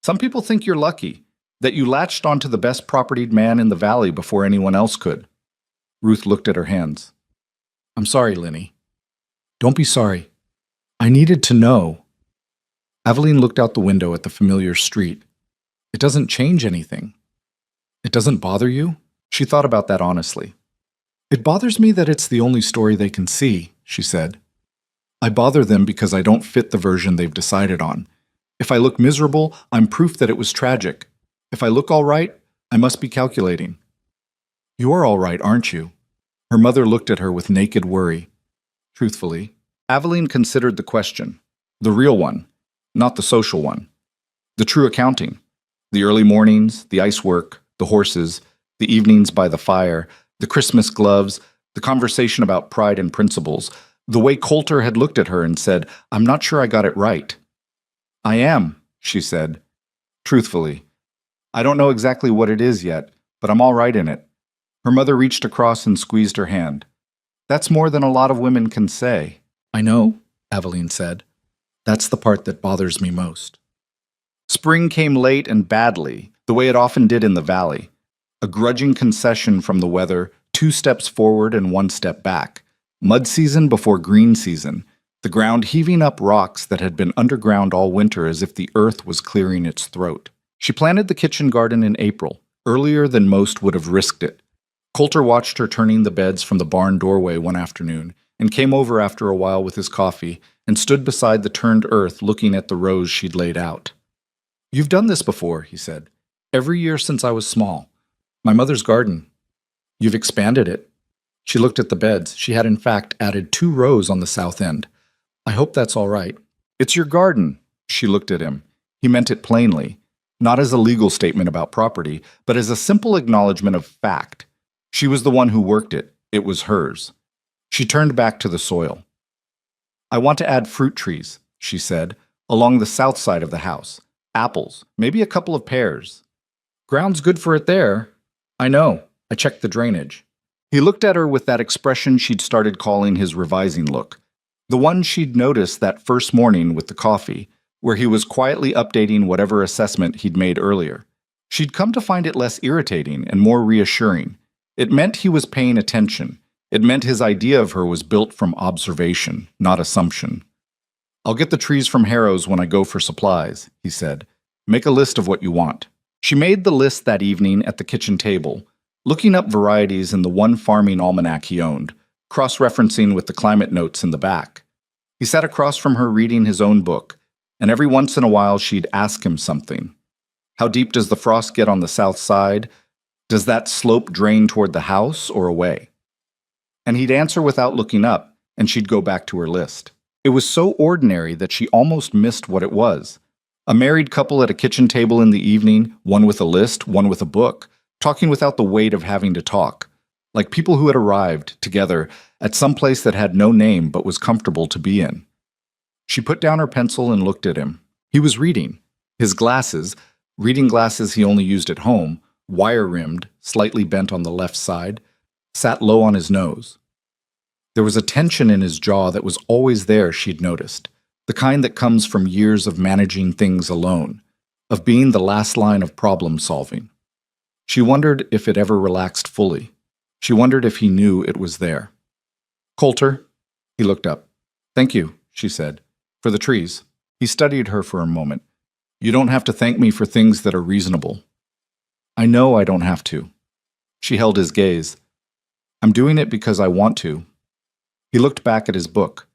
"Some people think you're lucky, that you latched onto the best propertied man in the valley before anyone else could." Ruth looked at her hands. "I'm sorry, Linny." "Don't be sorry. I needed to know." Aveline looked out the window at the familiar street. "It doesn't change anything." "It doesn't bother you?" She thought about that honestly. "It bothers me that it's the only story they can see," she said. "I bother them because I don't fit the version they've decided on. If I look miserable, I'm proof that it was tragic. If I look all right, I must be calculating." "You are all right, aren't you?" Her mother looked at her with naked worry. Truthfully, Aveline considered the question, the real one, not the social one. The true accounting. The early mornings, the ice work, the horses, the evenings by the fire, the Christmas gloves, the conversation about pride and principles, the way Coulter had looked at her and said, "I'm not sure I got it right." "I am," she said. Truthfully, "I don't know exactly what it is yet, but I'm all right in it." Her mother reached across and squeezed her hand. "That's more than a lot of women can say." "I know," Aveline said. "That's the part that bothers me most." Spring came late and badly, the way it often did in the valley. A grudging concession from the weather, 2 steps forward and 1 step back. Mud season before green season, the ground heaving up rocks that had been underground all winter as if the earth was clearing its throat. She planted the kitchen garden in April, earlier than most would have risked it. Coulter watched her turning the beds from the barn doorway one afternoon, and came over after a while with his coffee, and stood beside the turned earth looking at the rows she'd laid out. "You've done this before," he said. "Every year since I was small. My mother's garden. You've expanded it." She looked at the beds. She had in fact added 2 rows on the south end. "I hope that's all right." "It's your garden." She looked at him. He meant it plainly. Not as a legal statement about property, but as a simple acknowledgement of fact. She was the one who worked it. It was hers. She turned back to the soil. "I want to add fruit trees," she said, "along the south side of the house. Apples, maybe a couple of pears." "Ground's good for it there." "I know. I checked the drainage." He looked at her with that expression she'd started calling his revising look. The one she'd noticed that first morning with the coffee, where he was quietly updating whatever assessment he'd made earlier. She'd come to find it less irritating and more reassuring. It meant he was paying attention. It meant his idea of her was built from observation, not assumption. "I'll get the trees from Harrow's when I go for supplies," he said. "Make a list of what you want." She made the list that evening at the kitchen table, looking up varieties in the one farming almanac he owned, cross-referencing with the climate notes in the back. He sat across from her reading his own book, and every once in a while she'd ask him something. "How deep does the frost get on the south side? Does that slope drain toward the house or away?" And he'd answer without looking up, and she'd go back to her list. It was so ordinary that she almost missed what it was. A married couple at a kitchen table in the evening, one with a list, one with a book, talking without the weight of having to talk, like people who had arrived together at some place that had no name but was comfortable to be in. She put down her pencil and looked at him. He was reading. His glasses, reading glasses he only used at home, wire-rimmed, slightly bent on the left side, sat low on his nose. There was a tension in his jaw that was always there, she'd noticed, the kind that comes from years of managing things alone, of being the last line of problem-solving. She wondered if it ever relaxed fully. She wondered if he knew it was there. "Coulter?" He looked up. "Thank you," she said, "for the trees." He studied her for a moment. "You don't have to thank me for things that are reasonable." "I know I don't have to." She held his gaze. "I'm doing it because I want to." He looked back at his book,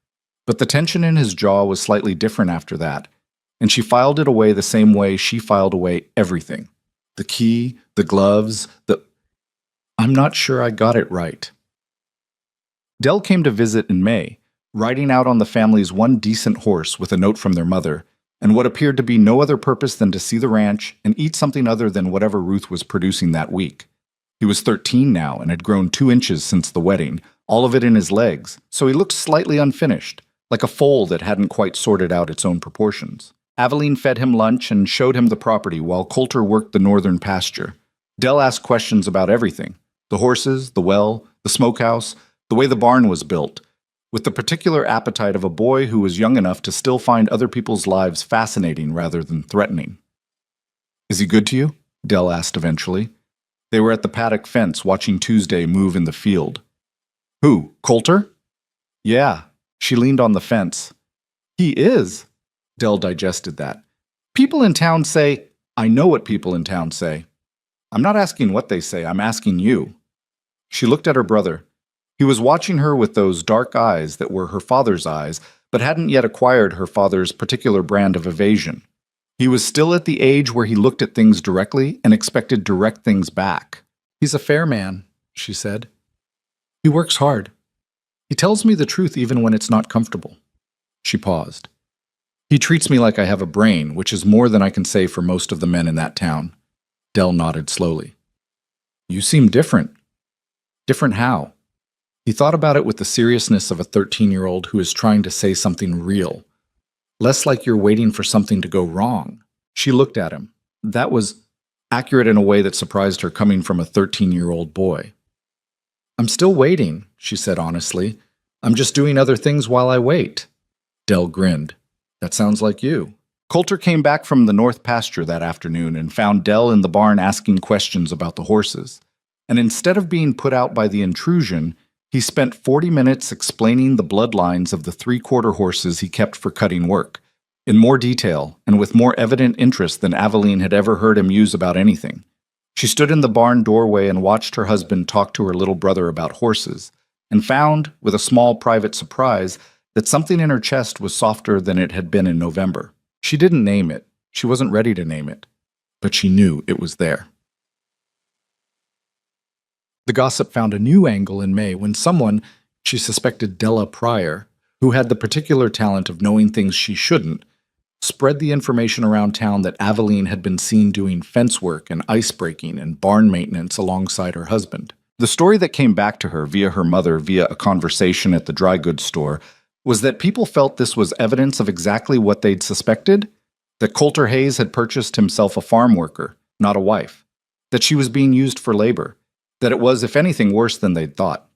but the tension in his jaw was slightly different after that, and she filed it away the same way she filed away everything. The key, the gloves, I'm not sure I got it right. Dell came to visit in May, riding out on the family's one decent horse with a note from their mother, and what appeared to be no other purpose than to see the ranch and eat something other than whatever Ruth was producing that week. He was 13 now and had grown 2 inches since the wedding, all of it in his legs, so he looked slightly unfinished, like a foal that hadn't quite sorted out its own proportions. Aveline fed him lunch and showed him the property while Coulter worked the northern pasture. Dell asked questions about everything: the horses, the well, the smokehouse, the way the barn was built, with the particular appetite of a boy who was young enough to still find other people's lives fascinating rather than threatening. "Is he good to you?" Dell asked eventually. They were at the paddock fence watching Tuesday move in the field. "Who, Coulter?" "Yeah." She leaned on the fence. "He is." Dell digested that. "People in town say—" "I know what people in town say. I'm not asking what they say, I'm asking you." She looked at her brother. He was watching her with those dark eyes that were her father's eyes, but hadn't yet acquired her father's particular brand of evasion. He was still at the age where he looked at things directly and expected direct things back. "He's a fair man," she said. "He works hard. He tells me the truth even when it's not comfortable." She paused. "He treats me like I have a brain, which is more than I can say for most of the men in that town." Dell nodded slowly. "You seem different." "Different how?" He thought about it with the seriousness of a 13-year-old who is trying to say something real. "Less like you're waiting for something to go wrong." She looked at him. That was accurate in a way that surprised her coming from a 13-year-old boy. "I'm still waiting," she said honestly. "I'm just doing other things while I wait." Dell grinned. "That sounds like you." Coulter came back from the north pasture that afternoon and found Dell in the barn asking questions about the horses. And instead of being put out by the intrusion, he spent 40 minutes explaining the bloodlines of the 3/4 horses he kept for cutting work, in more detail and with more evident interest than Aveline had ever heard him use about anything. She stood in the barn doorway and watched her husband talk to her little brother about horses, and found, with a small private surprise, that something in her chest was softer than it had been in November. She didn't name it. She wasn't ready to name it. But she knew it was there. The gossip found a new angle in May when someone, she suspected Della Pryor, who had the particular talent of knowing things she shouldn't, spread the information around town that Aveline had been seen doing fence work and ice breaking and barn maintenance alongside her husband. The story that came back to her via her mother via a conversation at the dry goods store was that people felt this was evidence of exactly what they'd suspected, that Coulter Hayes had purchased himself a farm worker, not a wife, that she was being used for labor, that it was, if anything, worse than they'd thought.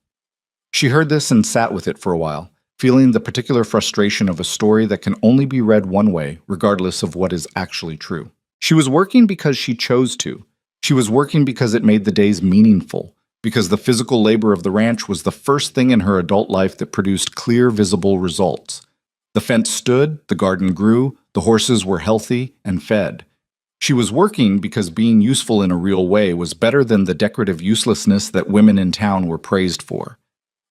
She heard this and sat with it for a while, feeling the particular frustration of a story that can only be read one way, regardless of what is actually true. She was working because she chose to. She was working because it made the days meaningful, because the physical labor of the ranch was the first thing in her adult life that produced clear, visible results. The fence stood, the garden grew, the horses were healthy and fed. She was working because being useful in a real way was better than the decorative uselessness that women in town were praised for.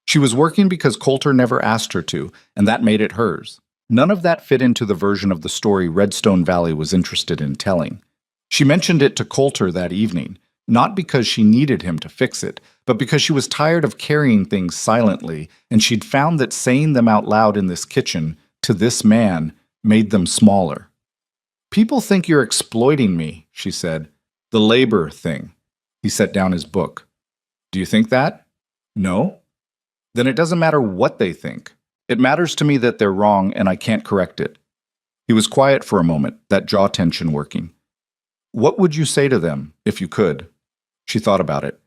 She was working because Coulter never asked her to, and that made it hers. None of that fit into the version of the story Redstone Valley was interested in telling. She mentioned it to Coulter that evening, not because she needed him to fix it, but because she was tired of carrying things silently, and she'd found that saying them out loud in this kitchen, to this man, made them smaller. "People think you're exploiting me," she said. "The labor thing." He set down his book. "Do you think that?" "No." "Then it doesn't matter what they think. It matters to me that they're wrong and I can't correct it." He was quiet for a moment, that jaw tension working. "What would you say to them, if you could?" She thought about it.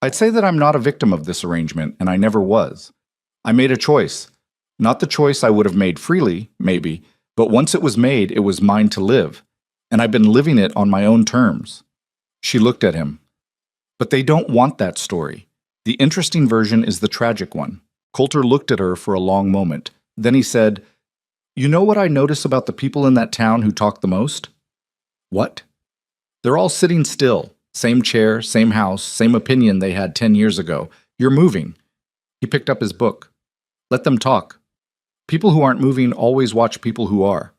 "I'd say that I'm not a victim of this arrangement, and I never was. I made a choice. Not the choice I would have made freely, maybe, but once it was made, it was mine to live, and I've been living it on my own terms." She looked at him. "But they don't want that story. The interesting version is the tragic one." Coulter looked at her for a long moment. Then he said, "You know what I notice about the people in that town who talk the most?" "What?" "They're all sitting still. Same chair, same house, same opinion they had 10 years ago. You're moving." He picked up his book. "Let them talk. People who aren't moving always watch people who are."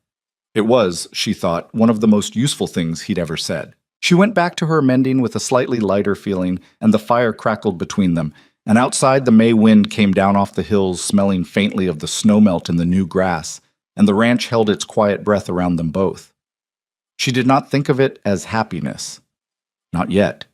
It was, she thought, one of the most useful things he'd ever said. She went back to her mending with a slightly lighter feeling, and the fire crackled between them, and outside the May wind came down off the hills smelling faintly of the snowmelt in the new grass, and the ranch held its quiet breath around them both. She did not think of it as happiness. Not yet.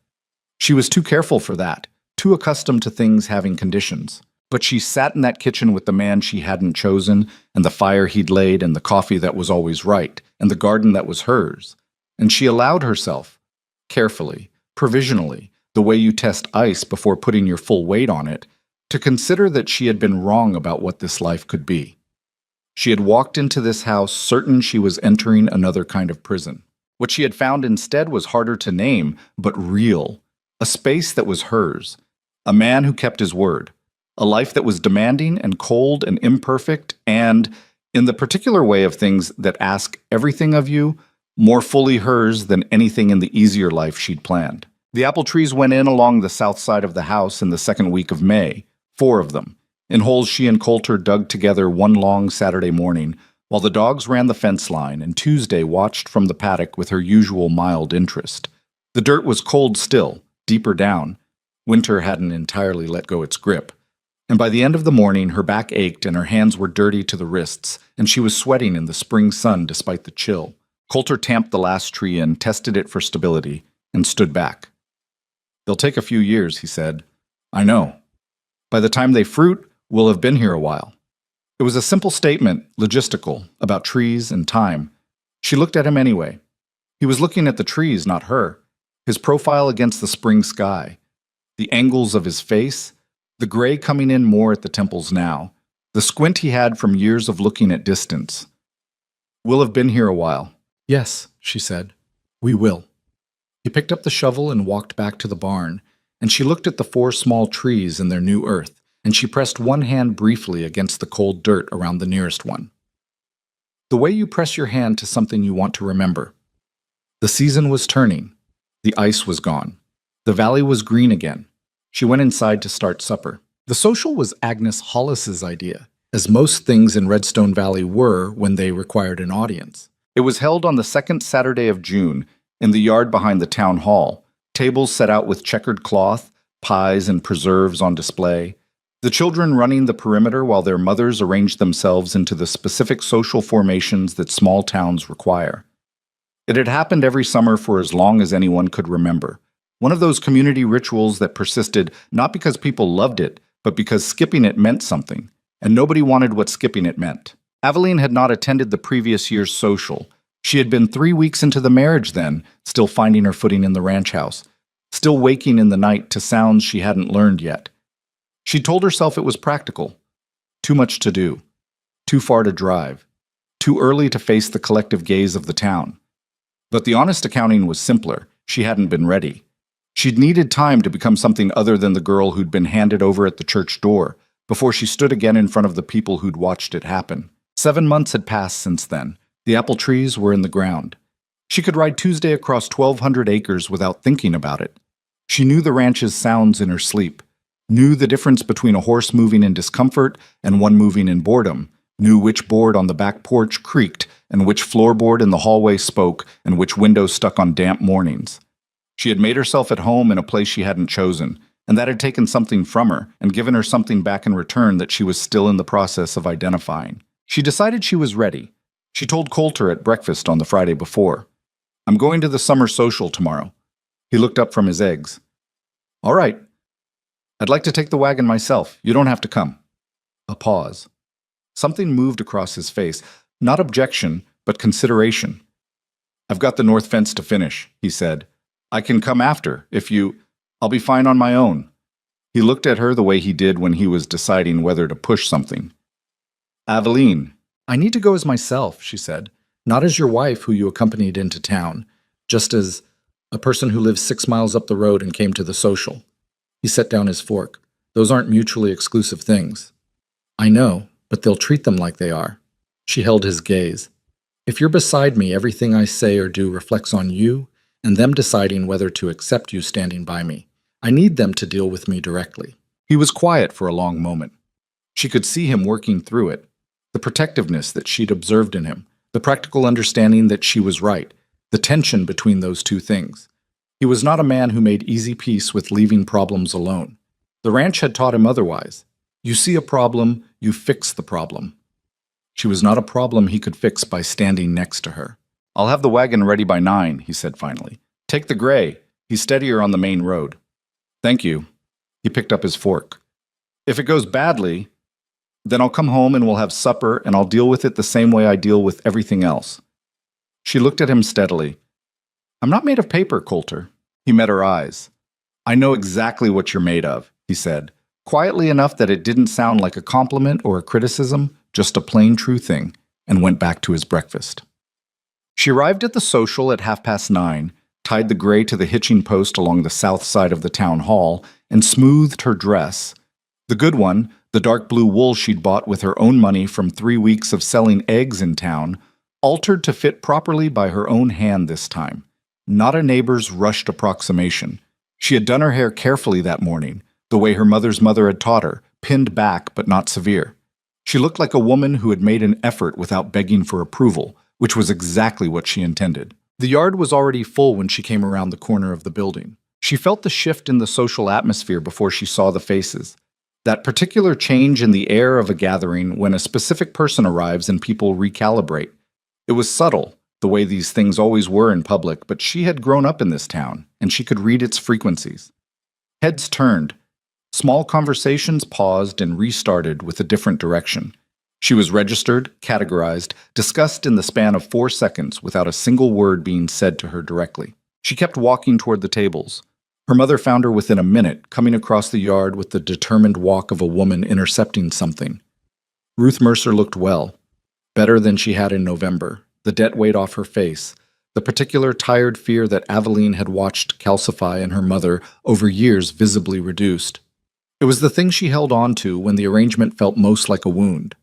She was too careful for that, too accustomed to things having conditions. But she sat in that kitchen with the man she hadn't chosen, and the fire he'd laid, and the coffee that was always right, and the garden that was hers. And she allowed herself, carefully, provisionally, the way you test ice before putting your full weight on it, to consider that she had been wrong about what this life could be. She had walked into this house certain she was entering another kind of prison. What she had found instead was harder to name, but real. A space that was hers. A man who kept his word. A life that was demanding and cold and imperfect and, in the particular way of things that ask everything of you, more fully hers than anything in the easier life she'd planned. The apple trees went in along the south side of the house in the second week of May, 4 of them, in holes she and Coulter dug together one long Saturday morning, while the dogs ran the fence line and Tuesday watched from the paddock with her usual mild interest. The dirt was cold still, deeper down. Winter hadn't entirely let go its grip. And by the end of the morning, her back ached and her hands were dirty to the wrists, and she was sweating in the spring sun despite the chill. Coulter tamped the last tree in, tested it for stability, and stood back. "They'll take a few years," he said. "I know. By the time they fruit, we'll have been here a while." It was a simple statement, logistical, about trees and time. She looked at him anyway. He was looking at the trees, not her. His profile against the spring sky. The angles of his face, the gray coming in more at the temples now, the squint he had from years of looking at distance. "We'll have been here a while." "Yes," she said. "We will." He picked up the shovel and walked back to the barn, and she looked at the 4 small trees in their new earth, and she pressed one hand briefly against the cold dirt around the nearest one. The way you press your hand to something you want to remember. The season was turning. The ice was gone. The valley was green again. She went inside to start supper. The social was Agnes Hollis's idea, as most things in Redstone Valley were when they required an audience. It was held on the second Saturday of June, in the yard behind the town hall, tables set out with checkered cloth, pies and preserves on display, the children running the perimeter while their mothers arranged themselves into the specific social formations that small towns require. It had happened every summer for as long as anyone could remember. One of those community rituals that persisted not because people loved it, but because skipping it meant something, and nobody wanted what skipping it meant. Aveline had not attended the previous year's social. She had been 3 weeks into the marriage then, still finding her footing in the ranch house, still waking in the night to sounds she hadn't learned yet. She told herself it was practical. Too much to do. Too far to drive. Too early to face the collective gaze of the town. But the honest accounting was simpler. She hadn't been ready. She'd needed time to become something other than the girl who'd been handed over at the church door, before she stood again in front of the people who'd watched it happen. 7 months had passed since then. The apple trees were in the ground. She could ride Tuesday across 1,200 acres without thinking about it. She knew the ranch's sounds in her sleep, knew the difference between a horse moving in discomfort and one moving in boredom, knew which board on the back porch creaked and which floorboard in the hallway spoke and which window stuck on damp mornings. She had made herself at home in a place she hadn't chosen, and that had taken something from her and given her something back in return that she was still in the process of identifying. She decided she was ready. She told Coulter at breakfast on the Friday before, "I'm going to the summer social tomorrow." He looked up from his eggs. "All right. I'd like to take the wagon myself. You don't have to come." A pause. Something moved across his face, not objection, but consideration. "I've got the north fence to finish," he said. "I can come after, if you... I'll be fine on my own." He looked at her the way he did when he was deciding whether to push something. "Aveline." "I need to go as myself," she said. "Not as your wife who you accompanied into town, just as a person who lives 6 miles up the road and came to the social." He set down his fork. "Those aren't mutually exclusive things." "I know, but they'll treat them like they are." She held his gaze. "If you're beside me, everything I say or do reflects on you and them deciding whether to accept you standing by me. I need them to deal with me directly." He was quiet for a long moment. She could see him working through it, the protectiveness that she'd observed in him, the practical understanding that she was right, the tension between those two things. He was not a man who made easy peace with leaving problems alone. The ranch had taught him otherwise. You see a problem, you fix the problem. She was not a problem he could fix by standing next to her. "I'll have the wagon ready by 9, he said finally. "Take the gray. He's steadier on the main road." "Thank you." He picked up his fork. "If it goes badly, then I'll come home and we'll have supper and I'll deal with it the same way I deal with everything else." She looked at him steadily. "I'm not made of paper, Coulter." He met her eyes. "I know exactly what you're made of," he said, quietly enough that it didn't sound like a compliment or a criticism, just a plain true thing, and went back to his breakfast. She arrived at the social at 9:30, tied the gray to the hitching post along the south side of the town hall, and smoothed her dress. The good one, the dark blue wool she'd bought with her own money from 3 weeks of selling eggs in town, altered to fit properly by her own hand this time. Not a neighbor's rushed approximation. She had done her hair carefully that morning, the way her mother's mother had taught her, pinned back but not severe. She looked like a woman who had made an effort without begging for approval, which was exactly what she intended. The yard was already full when she came around the corner of the building. She felt the shift in the social atmosphere before she saw the faces. That particular change in the air of a gathering when a specific person arrives and people recalibrate. It was subtle, the way these things always were in public, but she had grown up in this town, and she could read its frequencies. Heads turned. Small conversations paused and restarted with a different direction. She was registered, categorized, discussed in the span of 4 seconds without a single word being said to her directly. She kept walking toward the tables. Her mother found her within a minute, coming across the yard with the determined walk of a woman intercepting something. Ruth Mercer looked well, better than she had in November, the debt weight off her face, the particular tired fear that Aveline had watched calcify in her mother over years visibly reduced. It was the thing she held on to when the arrangement felt most like a wound.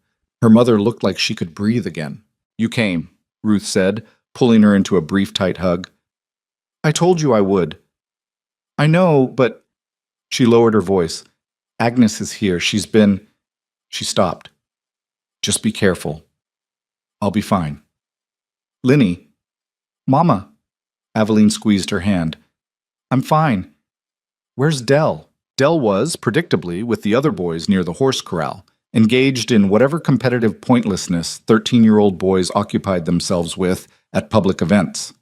Her mother looked like she could breathe again. "You came," Ruth said, pulling her into a brief, tight hug. "I told you I would." "I know, but..." She lowered her voice. "Agnes is here. She's been..." She stopped. "Just be careful. I'll be fine." "Linny." "Mama." Aveline squeezed her hand. "I'm fine. Where's Dell?" Dell was, predictably, with the other boys near the horse corral, engaged in whatever competitive pointlessness 13-year-old boys occupied themselves with at public events.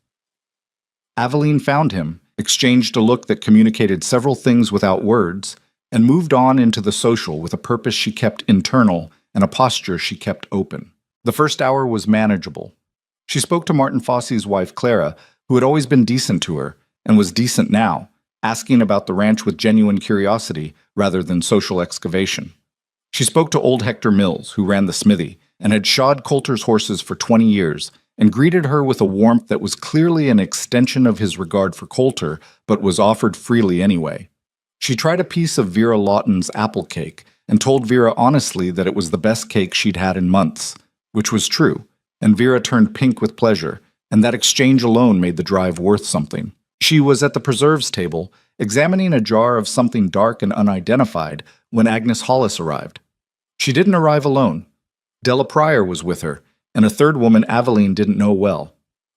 Aveline found him, exchanged a look that communicated several things without words, and moved on into the social with a purpose she kept internal and a posture she kept open. The first hour was manageable. She spoke to Martin Fosse's wife Clara, who had always been decent to her, and was decent now, asking about the ranch with genuine curiosity rather than social excavation. She spoke to old Hector Mills, who ran the smithy, and had shod Coulter's horses for 20 years, and greeted her with a warmth that was clearly an extension of his regard for Coulter, but was offered freely anyway. She tried a piece of Vera Lawton's apple cake, and told Vera honestly that it was the best cake she'd had in months, which was true, and Vera turned pink with pleasure, and that exchange alone made the drive worth something. She was at the preserves table, examining a jar of something dark and unidentified, when Agnes Hollis arrived. She didn't arrive alone. Della Pryor was with her, and a third woman Aveline didn't know well.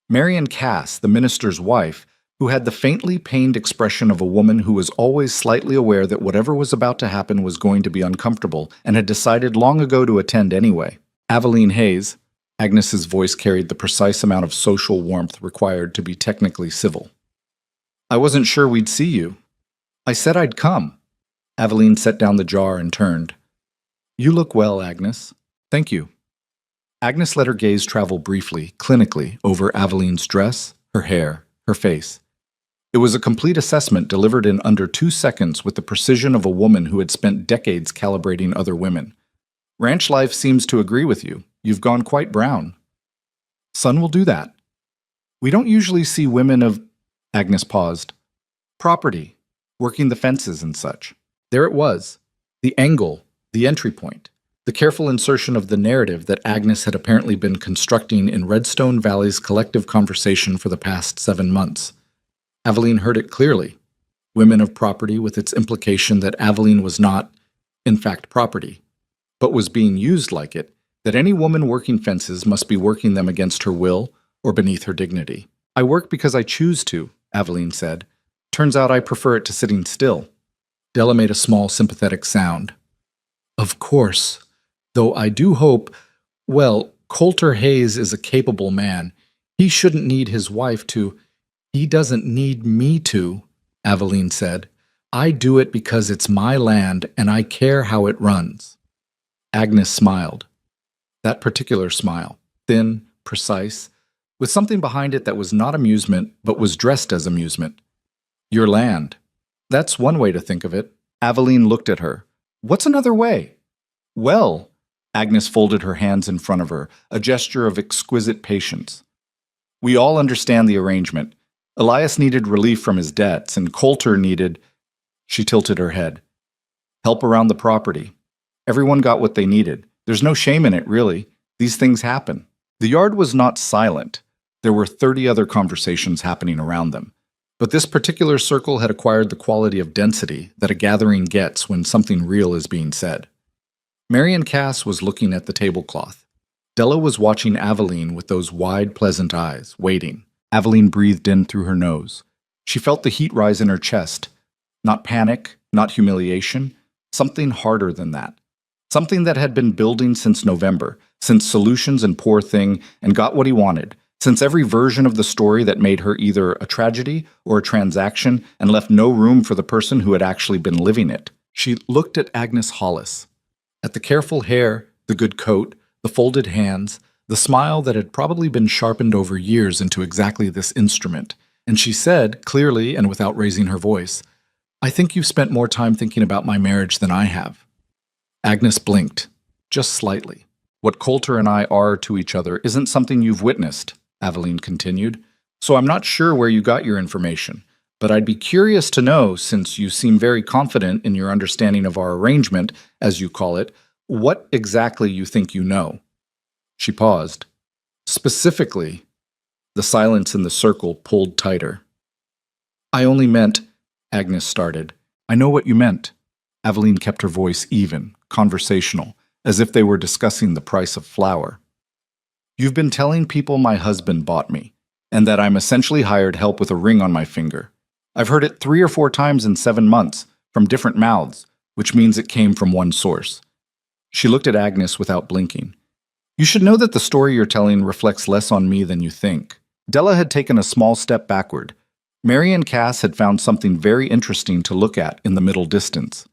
Marian Cass, the minister's wife, who had the faintly pained expression of a woman who was always slightly aware that whatever was about to happen was going to be uncomfortable and had decided long ago to attend anyway. Aveline Hayes. Agnes's voice carried the precise amount of social warmth required to be technically civil. I wasn't sure we'd see you. I said I'd come. Aveline set down the jar and turned. You look well, Agnes. Thank you. Agnes let her gaze travel briefly, clinically, over Aveline's dress, her hair, her face. It was a complete assessment delivered in under 2 seconds with the precision of a woman who had spent decades calibrating other women. Ranch life seems to agree with you. You've gone quite brown. Sun will do that. We don't usually see women of... Agnes paused. Property, working the fences and such. There it was. The angle, the entry point. The careful insertion of the narrative that Agnes had apparently been constructing in Redstone Valley's collective conversation for the past 7 months. Aveline heard it clearly. Women of property, with its implication that Aveline was not, in fact, property, but was being used like it, that any woman working fences must be working them against her will or beneath her dignity. I work because I choose to, Aveline said. Turns out I prefer it to sitting still. Della made a small sympathetic sound. Of course. Though I do hope, well, Coulter Hayes is a capable man. He shouldn't need his wife to... He doesn't need me to, Aveline said. I do it because it's my land and I care how it runs. Agnes smiled. That particular smile, thin, precise, with something behind it that was not amusement but was dressed as amusement. Your land. That's one way to think of it. Aveline looked at her. What's another way? Well, Agnes folded her hands in front of her, a gesture of exquisite patience. We all understand the arrangement. Elias needed relief from his debts, and Coulter needed... She tilted her head. Help around the property. Everyone got what they needed. There's no shame in it, really. These things happen. The yard was not silent. There were 30 other conversations happening around them. But this particular circle had acquired the quality of density that a gathering gets when something real is being said. Marion Cass was looking at the tablecloth. Della was watching Aveline with those wide, pleasant eyes, waiting. Aveline breathed in through her nose. She felt the heat rise in her chest. Not panic, not humiliation, something harder than that. Something that had been building since November, since Solutions and Poor Thing and got what he wanted, since every version of the story that made her either a tragedy or a transaction and left no room for the person who had actually been living it. She looked at Agnes Hollis, at the careful hair, the good coat, the folded hands, the smile that had probably been sharpened over years into exactly this instrument, and she said, clearly and without raising her voice, I think you've spent more time thinking about my marriage than I have. Agnes blinked, just slightly. What Coulter and I are to each other isn't something you've witnessed, Aveline continued, so I'm not sure where you got your information, but I'd be curious to know, since you seem very confident in your understanding of our arrangement, as you call it, what exactly you think you know. She paused. Specifically, the silence in the circle pulled tighter. I only meant, Agnes started. I know what you meant. Aveline kept her voice even, conversational, as if they were discussing the price of flour. You've been telling people my husband bought me, and that I'm essentially hired help with a ring on my finger. I've heard it 3 or 4 times in 7 months, from different mouths, which means it came from one source. She looked at Agnes without blinking. You should know that the story you're telling reflects less on me than you think. Della had taken a small step backward. Marion Cass had found something very interesting to look at in the middle distance.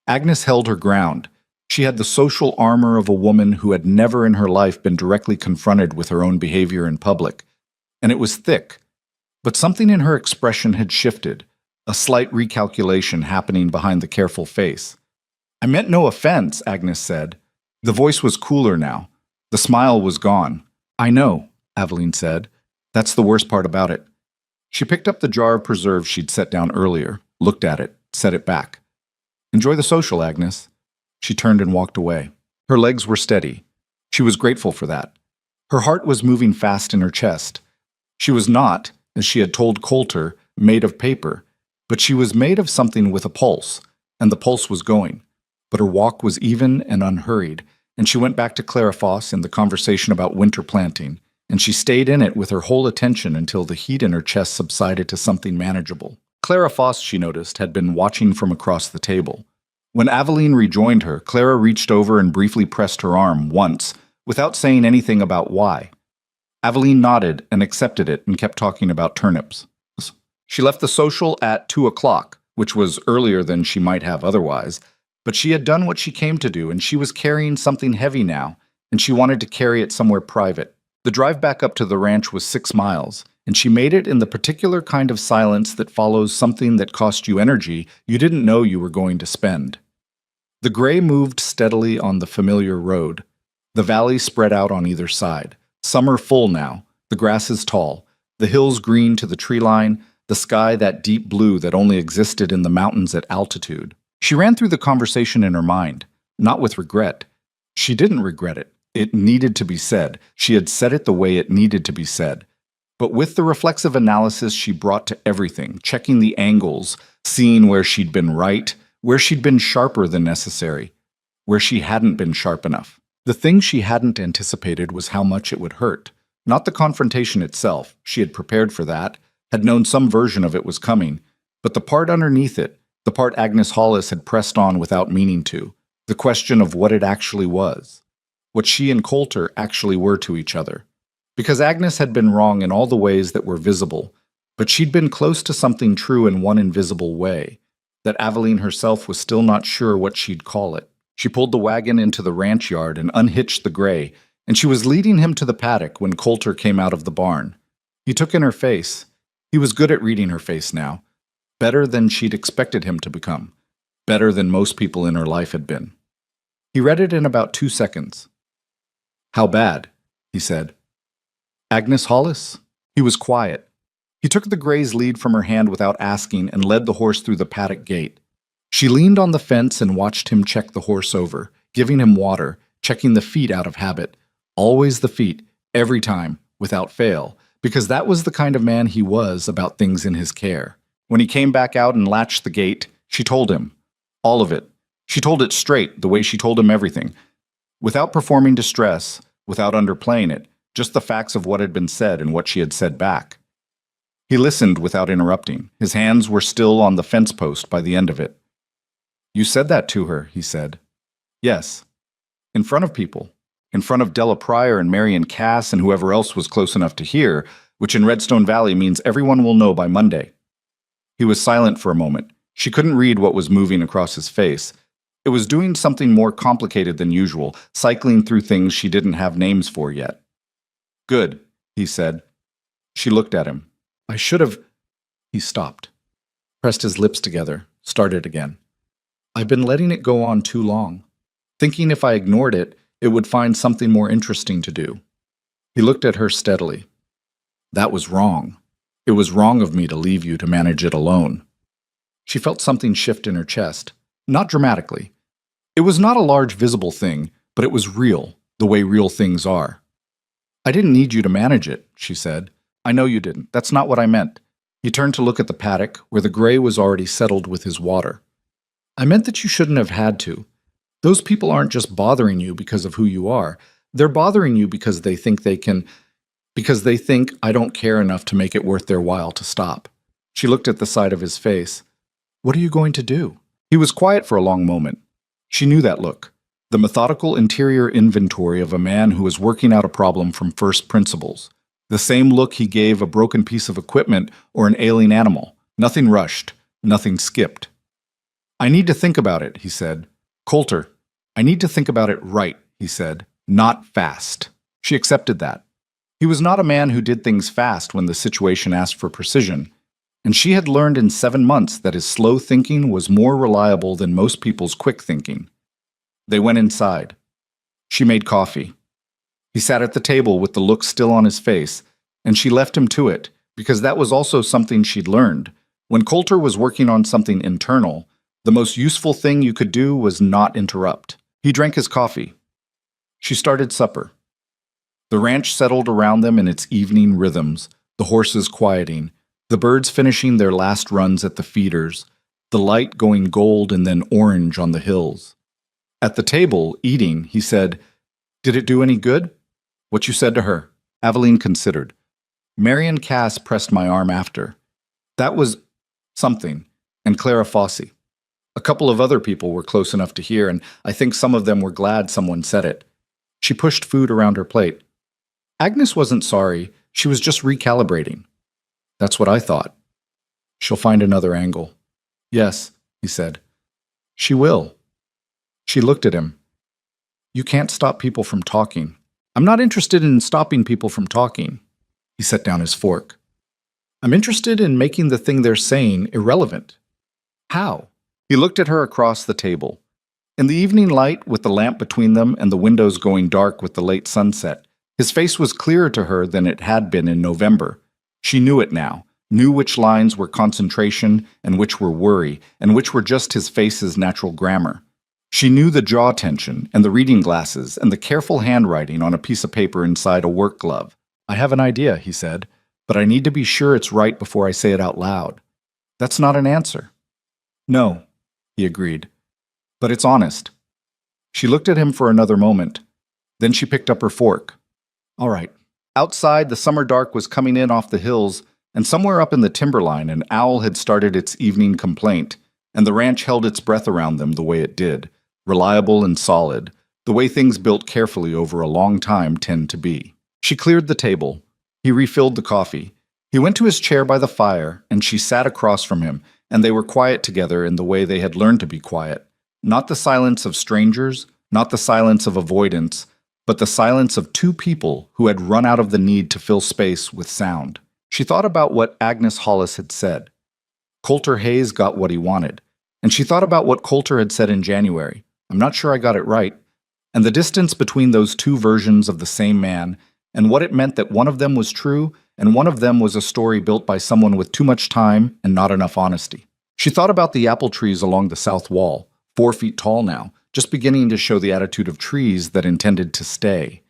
Agnes held her ground. She had the social armor of a woman who had never in her life been directly confronted with her own behavior in public, and it was thick. But something in her expression had shifted, a slight recalculation happening behind the careful face. I meant no offense, Agnes said. The voice was cooler now. The smile was gone. I know, Aveline said. That's the worst part about it. She picked up the jar of preserves she'd set down earlier, looked at it, set it back. Enjoy the social, Agnes. She turned and walked away. Her legs were steady. She was grateful for that. Her heart was moving fast in her chest. She was not, as she had told Coulter, made of paper, but she was made of something with a pulse, and the pulse was going. But her walk was even and unhurried, and she went back to Clara Foss in the conversation about winter planting, and she stayed in it with her whole attention until the heat in her chest subsided to something manageable. Clara Foss, she noticed, had been watching from across the table. When Aveline rejoined her, Clara reached over and briefly pressed her arm once, without saying anything about why. Aveline nodded and accepted it and kept talking about turnips. She left the social at 2 o'clock, which was earlier than she might have otherwise, but she had done what she came to do, and she was carrying something heavy now, and she wanted to carry it somewhere private. The drive back up to the ranch was 6 miles, and she made it in the particular kind of silence that follows something that cost you energy you didn't know you were going to spend. The gray moved steadily on the familiar road. The valley spread out on either side. Summer full now, the grass is tall, the hills green to the tree line, the sky that deep blue that only existed in the mountains at altitude. She ran through the conversation in her mind, not with regret. She didn't regret it. It needed to be said. She had said it the way it needed to be said. But with the reflexive analysis she brought to everything, checking the angles, seeing where she'd been right, where she'd been sharper than necessary, where she hadn't been sharp enough. The thing she hadn't anticipated was how much it would hurt. Not the confrontation itself. She had prepared for that, had known some version of it was coming, but the part underneath it, the part Agnes Hollis had pressed on without meaning to, the question of what it actually was, what she and Coulter actually were to each other. Because Agnes had been wrong in all the ways that were visible, but she'd been close to something true in one invisible way, that Aveline herself was still not sure what she'd call it. She pulled the wagon into the ranch yard and unhitched the gray, and she was leading him to the paddock when Coulter came out of the barn. He took in her face. He was good at reading her face now, better than she'd expected him to become, better than most people in her life had been. He read it in about 2 seconds. "How bad?" he said. "Agnes Hollis?" He was quiet. He took the gray's lead from her hand without asking and led the horse through the paddock gate. She leaned on the fence and watched him check the horse over, giving him water, checking the feet out of habit. Always the feet, every time, without fail, because that was the kind of man he was about things in his care. When he came back out and latched the gate, she told him. All of it. She told it straight, the way she told him everything. Without performing distress, without underplaying it, just the facts of what had been said and what she had said back. He listened without interrupting. His hands were still on the fence post by the end of it. "You said that to her," he said. "Yes. In front of people. In front of Della Pryor and Marion Cass and whoever else was close enough to hear, which in Redstone Valley means everyone will know by Monday." He was silent for a moment. She couldn't read what was moving across his face. It was doing something more complicated than usual, cycling through things she didn't have names for yet. "Good," he said. She looked at him. "I should have—" He stopped, pressed his lips together, started again. "I've been letting it go on too long, thinking if I ignored it, it would find something more interesting to do." He looked at her steadily. "That was wrong. It was wrong of me to leave you to manage it alone." She felt something shift in her chest, not dramatically. It was not a large visible thing, but it was real, the way real things are. "I didn't need you to manage it," she said. "I know you didn't. That's not what I meant." He turned to look at the paddock, where the gray was already settled with his water. "I meant that you shouldn't have had to. Those people aren't just bothering you because of who you are. They're bothering you because they think I don't care enough to make it worth their while to stop." She looked at the side of his face. "What are you going to do?" He was quiet for a long moment. She knew that look, the methodical interior inventory of a man who is working out a problem from first principles. The same look he gave a broken piece of equipment or an ailing animal. Nothing rushed, nothing skipped. "I need to think about it," he said. "Coulter, I need to think about it right," he said. "Not fast." She accepted that. He was not a man who did things fast when the situation asked for precision, and she had learned in 7 months that his slow thinking was more reliable than most people's quick thinking. They went inside. She made coffee. He sat at the table with the look still on his face, and she left him to it, because that was also something she'd learned. When Coulter was working on something internal, the most useful thing you could do was not interrupt. He drank his coffee. She started supper. The ranch settled around them in its evening rhythms, the horses quieting, the birds finishing their last runs at the feeders, the light going gold and then orange on the hills. At the table, eating, he said, "Did it do any good?" "What you said to her?" Aveline considered. Marion Cass pressed my arm after. That was something, and Clara Fossey. A couple of other people were close enough to hear, and I think some of them were glad someone said it. She pushed food around her plate. Agnes wasn't sorry, she was just recalibrating. That's what I thought. She'll find another angle. Yes, he said. She will. She looked at him. You can't stop people from talking. I'm not interested in stopping people from talking. He set down his fork. I'm interested in making the thing they're saying irrelevant. How? He looked at her across the table. In the evening light, with the lamp between them and the windows going dark with the late sunset, his face was clearer to her than it had been in November. She knew it now, knew which lines were concentration and which were worry, and which were just his face's natural grammar. She knew the jaw tension and the reading glasses and the careful handwriting on a piece of paper inside a work glove. I have an idea, he said, but I need to be sure it's right before I say it out loud. That's not an answer. No, he agreed, but it's honest. She looked at him for another moment. Then she picked up her fork. All right. Outside, the summer dark was coming in off the hills, and somewhere up in the timberline, an owl had started its evening complaint, and the ranch held its breath around them the way it did, reliable and solid, the way things built carefully over a long time tend to be. She cleared the table. He refilled the coffee. He went to his chair by the fire, and she sat across from him, and they were quiet together in the way they had learned to be quiet. Not the silence of strangers, not the silence of avoidance, but the silence of two people who had run out of the need to fill space with sound. She thought about what Agnes Hollis had said. Coulter Hayes got what he wanted. And she thought about what Coulter had said in January. I'm not sure I got it right. And the distance between those two versions of the same man, and what it meant that one of them was true, and one of them was a story built by someone with too much time and not enough honesty. She thought about the apple trees along the south wall, 4 feet tall now, just beginning to show the attitude of trees that intended to stay.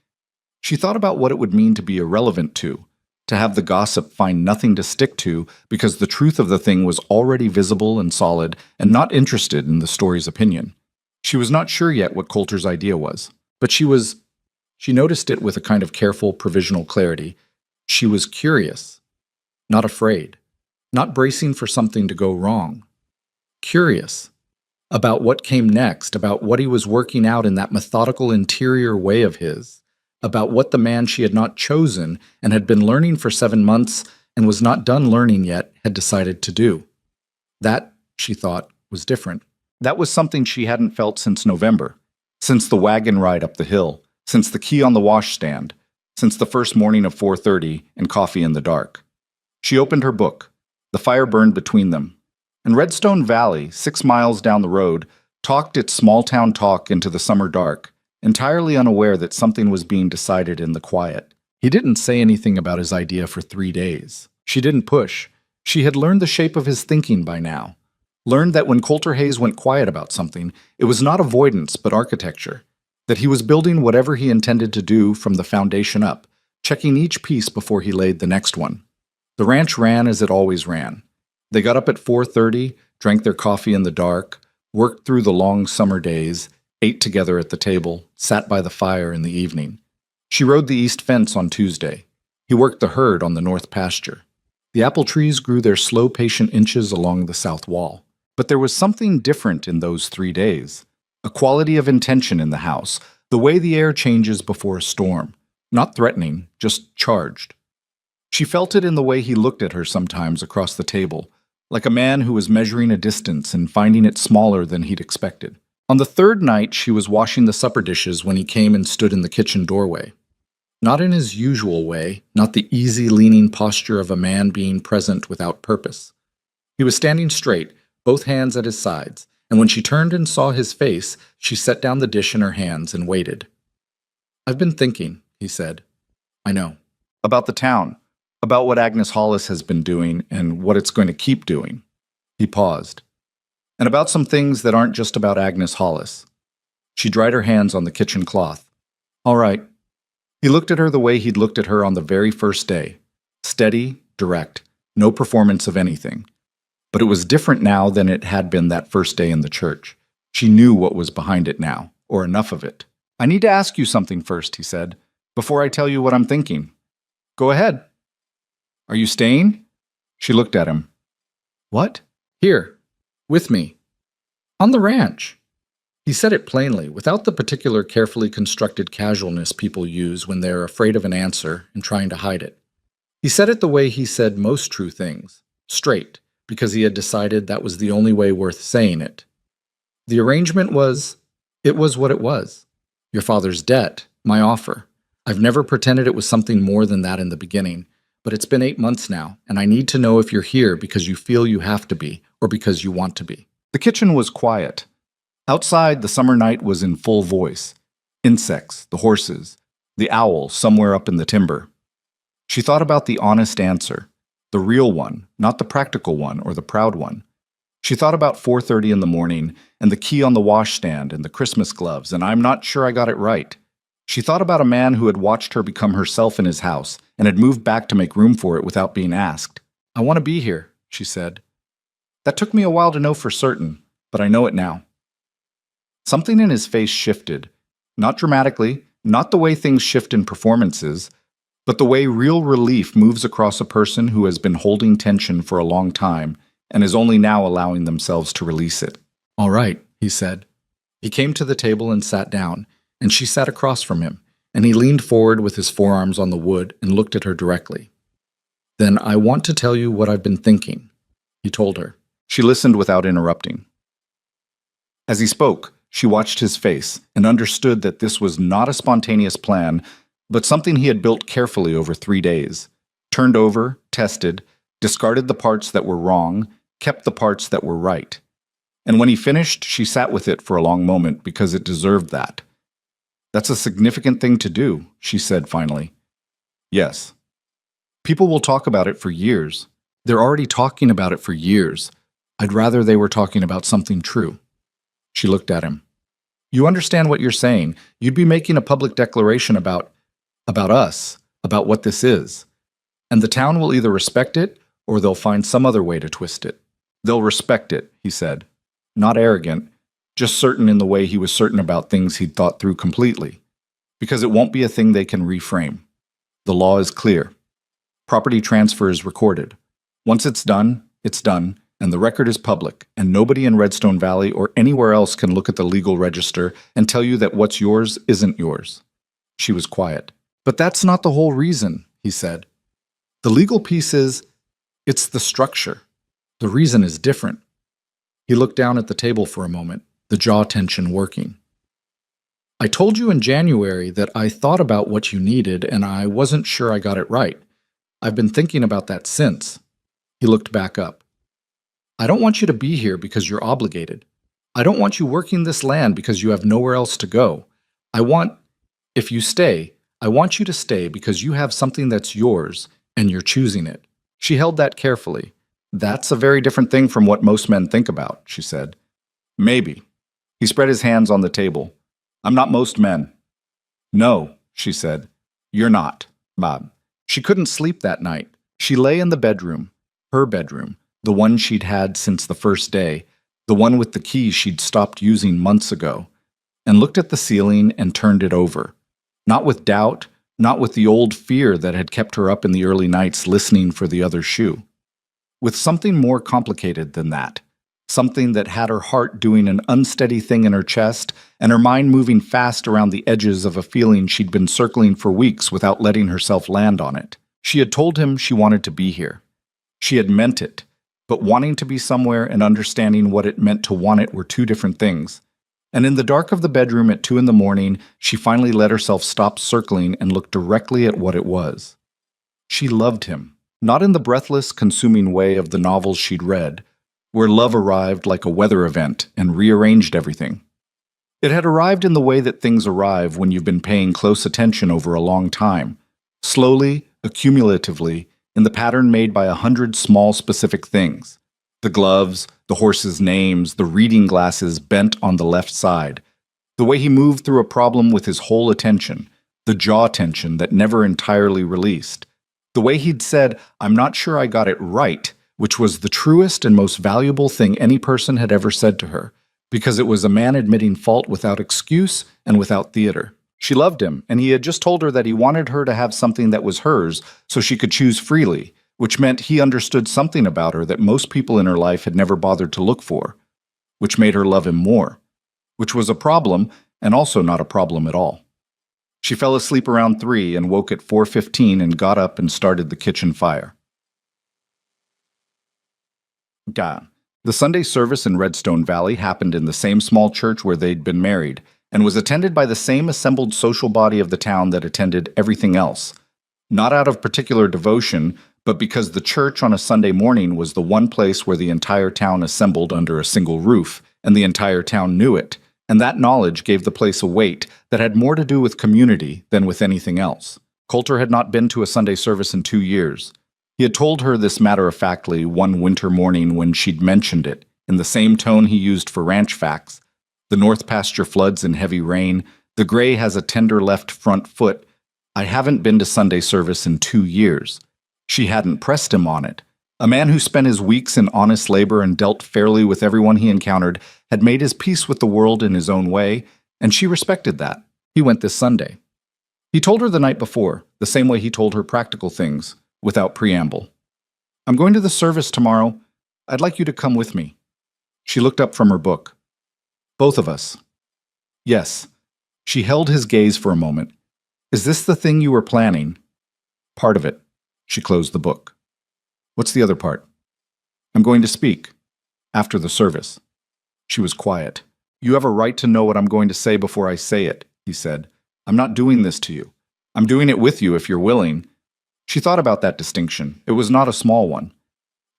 She thought about what it would mean to be irrelevant to have the gossip find nothing to stick to because the truth of the thing was already visible and solid and not interested in the story's opinion. She was not sure yet what Coulter's idea was, but she noticed it with a kind of careful, provisional clarity. She was curious, not afraid, not bracing for something to go wrong. Curious about what came next, about what he was working out in that methodical interior way of his, about what the man she had not chosen and had been learning for 7 months and was not done learning yet had decided to do. That, she thought, was different. That was something she hadn't felt since November, since the wagon ride up the hill, since the key on the washstand, since the first morning of 4:30 and coffee in the dark. She opened her book. The fire burned between them. And Redstone Valley, 6 miles down the road, talked its small-town talk into the summer dark, entirely unaware that something was being decided in the quiet. He didn't say anything about his idea for 3 days. She didn't push. She had learned the shape of his thinking by now. Learned that when Coulter Hayes went quiet about something, it was not avoidance but architecture. That he was building whatever he intended to do from the foundation up, checking each piece before he laid the next one. The ranch ran as it always ran. They got up at 4:30, drank their coffee in the dark, worked through the long summer days, ate together at the table, sat by the fire in the evening. She rode the east fence on Tuesday. He worked the herd on the north pasture. The apple trees grew their slow, patient inches along the south wall. But there was something different in those 3 days. A quality of intention in the house, the way the air changes before a storm. Not threatening, just charged. She felt it in the way he looked at her sometimes across the table, like a man who was measuring a distance and finding it smaller than he'd expected. On the 3rd night, she was washing the supper dishes when he came and stood in the kitchen doorway. Not in his usual way, not the easy, leaning posture of a man being present without purpose. He was standing straight, both hands at his sides, and when she turned and saw his face, she set down the dish in her hands and waited. "I've been thinking," he said. "I know. About the town, about what Agnes Hollis has been doing and what it's going to keep doing." He paused. "And about some things that aren't just about Agnes Hollis." She dried her hands on the kitchen cloth. "All right." He looked at her the way he'd looked at her on the very first day. Steady, direct, no performance of anything. But it was different now than it had been that first day in the church. She knew what was behind it now, or enough of it. "I need to ask you something first," he said, "before I tell you what I'm thinking." Go ahead. Are you staying? She looked at him. What? Here, with me. On the ranch. He said it plainly, without the particular carefully constructed casualness people use when they're afraid of an answer and trying to hide it. He said it the way he said most true things, straight, because he had decided that was the only way worth saying it. The arrangement was, it was what it was. Your father's debt, my offer. I've never pretended it was something more than that in the beginning, but it's been 8 months now, and I need to know if you're here because you feel you have to be, or because you want to be. The kitchen was quiet. Outside, the summer night was in full voice. Insects, the horses, the owl somewhere up in the timber. She thought about the honest answer, the real one, not the practical one or the proud one. She thought about 4:30 in the morning and the key on the washstand and the Christmas gloves, and I'm not sure I got it right. She thought about a man who had watched her become herself in his house and had moved back to make room for it without being asked. I want to be here, she said. That took me a while to know for certain, but I know it now. Something in his face shifted, not dramatically, not the way things shift in performances, but the way real relief moves across a person who has been holding tension for a long time and is only now allowing themselves to release it. All right, he said. He came to the table and sat down, and she sat across from him, and he leaned forward with his forearms on the wood and looked at her directly. Then I want to tell you what I've been thinking, he told her. She listened without interrupting. As he spoke, she watched his face and understood that this was not a spontaneous plan, but something he had built carefully over 3 days, turned over, tested, discarded the parts that were wrong, kept the parts that were right. And when he finished, she sat with it for a long moment because it deserved that. That's a significant thing to do, she said finally. Yes. People will talk about it for years. They're already talking about it for years. I'd rather they were talking about something true. She looked at him. You understand what you're saying. You'd be making a public declaration about us, about what this is. And the town will either respect it or they'll find some other way to twist it. They'll respect it, he said. Not arrogant, just certain in the way he was certain about things he'd thought through completely. Because it won't be a thing they can reframe. The law is clear. Property transfer is recorded. Once it's done, and the record is public, and nobody in Redstone Valley or anywhere else can look at the legal register and tell you that what's yours isn't yours. She was quiet. But that's not the whole reason, he said. The legal piece is, it's the structure. The reason is different. He looked down at the table for a moment, the jaw tension working. I told you in January that I thought about what you needed and I wasn't sure I got it right. I've been thinking about that since. He looked back up. I don't want you to be here because you're obligated. I don't want you working this land because you have nowhere else to go. If you stay, I want you to stay because you have something that's yours and you're choosing it. She held that carefully. That's a very different thing from what most men think about, she said. Maybe. He spread his hands on the table. I'm not most men. No, she said. You're not, Bob. She couldn't sleep that night. She lay in the bedroom, her bedroom, the one she'd had since the first day, the one with the key she'd stopped using months ago, and looked at the ceiling and turned it over. Not with doubt, not with the old fear that had kept her up in the early nights listening for the other shoe. With something more complicated than that. Something that had her heart doing an unsteady thing in her chest and her mind moving fast around the edges of a feeling she'd been circling for weeks without letting herself land on it. She had told him she wanted to be here. She had meant it, but wanting to be somewhere and understanding what it meant to want it were two different things. And in the dark of the bedroom at 2 a.m, she finally let herself stop circling and look directly at what it was. She loved him, not in the breathless, consuming way of the novels she'd read, where love arrived like a weather event and rearranged everything. It had arrived in the way that things arrive when you've been paying close attention over a long time, slowly, accumulatively, in the pattern made by 100 small specific things. The gloves, the horses' names, the reading glasses bent on the left side, the way he moved through a problem with his whole attention, the jaw tension that never entirely released, the way he'd said, I'm not sure I got it right, which was the truest and most valuable thing any person had ever said to her, because it was a man admitting fault without excuse and without theater. She loved him, and he had just told her that he wanted her to have something that was hers so she could choose freely, which meant he understood something about her that most people in her life had never bothered to look for, which made her love him more, which was a problem and also not a problem at all. She fell asleep around 3 and woke at 4:15 and got up and started the kitchen fire. The Sunday service in Redstone Valley happened in the same small church where they'd been married, and was attended by the same assembled social body of the town that attended everything else, not out of particular devotion, but because the church on a Sunday morning was the one place where the entire town assembled under a single roof, and the entire town knew it, and that knowledge gave the place a weight that had more to do with community than with anything else. Coulter had not been to a Sunday service in 2 years. He had told her this matter-of-factly one winter morning when she'd mentioned it, in the same tone he used for ranch facts. The north pasture floods in heavy rain. The gray has a tender left front foot. I haven't been to Sunday service in 2 years. She hadn't pressed him on it. A man who spent his weeks in honest labor and dealt fairly with everyone he encountered had made his peace with the world in his own way, and she respected that. He went this Sunday. He told her the night before, the same way he told her practical things, without preamble. I'm going to the service tomorrow. I'd like you to come with me. She looked up from her book. Both of us. Yes. She held his gaze for a moment. Is this the thing you were planning? Part of it. She closed the book. What's the other part? I'm going to speak. After the service. She was quiet. You have a right to know what I'm going to say before I say it, he said. I'm not doing this to you. I'm doing it with you if you're willing. She thought about that distinction. It was not a small one.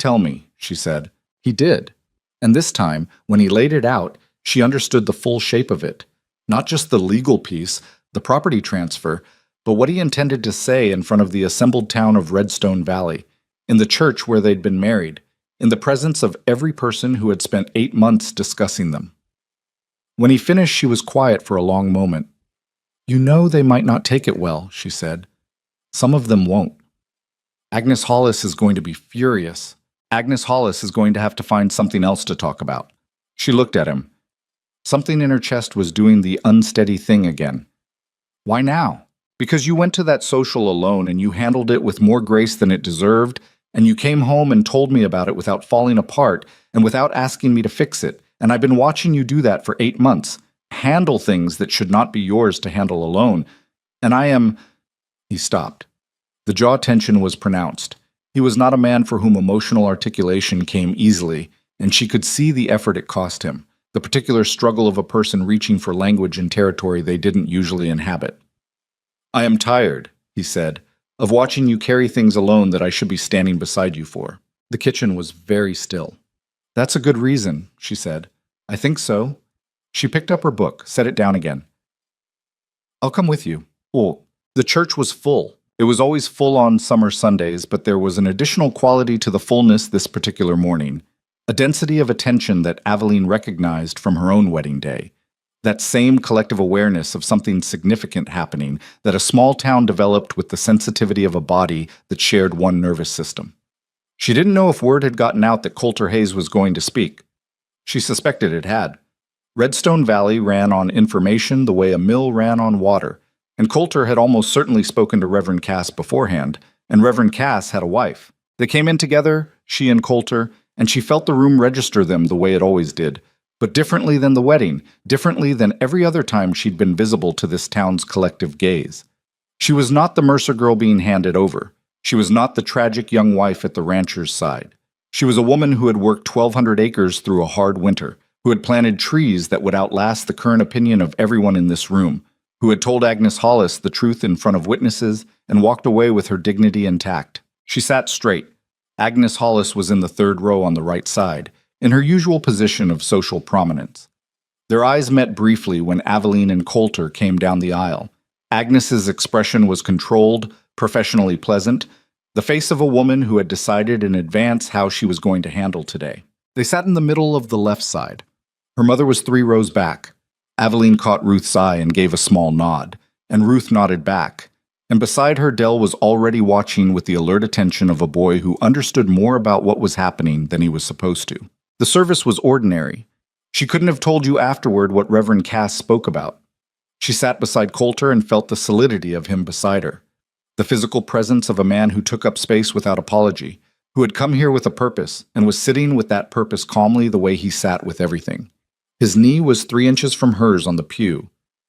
Tell me, she said. He did. And this time, when he laid it out, she understood the full shape of it. Not just the legal piece, the property transfer, but what he intended to say in front of the assembled town of Redstone Valley, in the church where they'd been married, in the presence of every person who had spent 8 months discussing them. When he finished, she was quiet for a long moment. You know they might not take it well, she said. Some of them won't. Agnes Hollis is going to be furious. Agnes Hollis is going to have to find something else to talk about. She looked at him. Something in her chest was doing the unsteady thing again. Why now? Because you went to that social alone and you handled it with more grace than it deserved, and you came home and told me about it without falling apart and without asking me to fix it, and I've been watching you do that for 8 months. Handle things that should not be yours to handle alone. And I am... He stopped. The jaw tension was pronounced. He was not a man for whom emotional articulation came easily, and she could see the effort it cost him, the particular struggle of a person reaching for language in territory they didn't usually inhabit. I am tired, he said, of watching you carry things alone that I should be standing beside you for. The kitchen was very still. That's a good reason, she said. I think so. She picked up her book, set it down again. I'll come with you. Well, the church was full. It was always full on summer Sundays, but there was an additional quality to the fullness this particular morning, a density of attention that Aveline recognized from her own wedding day, that same collective awareness of something significant happening that a small town developed with the sensitivity of a body that shared one nervous system. She didn't know if word had gotten out that Coulter Hayes was going to speak. She suspected it had. Redstone Valley ran on information the way a mill ran on water, and Coulter had almost certainly spoken to Reverend Cass beforehand, and Reverend Cass had a wife. They came in together, she and Coulter, and she felt the room register them the way it always did, but differently than the wedding, differently than every other time she'd been visible to this town's collective gaze. She was not the Mercer girl being handed over. She was not the tragic young wife at the rancher's side. She was a woman who had worked 1,200 acres through a hard winter, who had planted trees that would outlast the current opinion of everyone in this room, who had told Agnes Hollis the truth in front of witnesses and walked away with her dignity intact. She sat straight. Agnes Hollis was in the 3rd row on the right side, in her usual position of social prominence. Their eyes met briefly when Aveline and Coulter came down the aisle. Agnes's expression was controlled, professionally pleasant, the face of a woman who had decided in advance how she was going to handle today. They sat in the middle of the left side. Her mother was 3 rows back. Aveline caught Ruth's eye and gave a small nod, and Ruth nodded back. And beside her, Dell was already watching with the alert attention of a boy who understood more about what was happening than he was supposed to. The service was ordinary. She couldn't have told you afterward what Reverend Cass spoke about. She sat beside Coulter and felt the solidity of him beside her. The physical presence of a man who took up space without apology, who had come here with a purpose and was sitting with that purpose calmly the way he sat with everything. His knee was 3 inches from hers on the pew.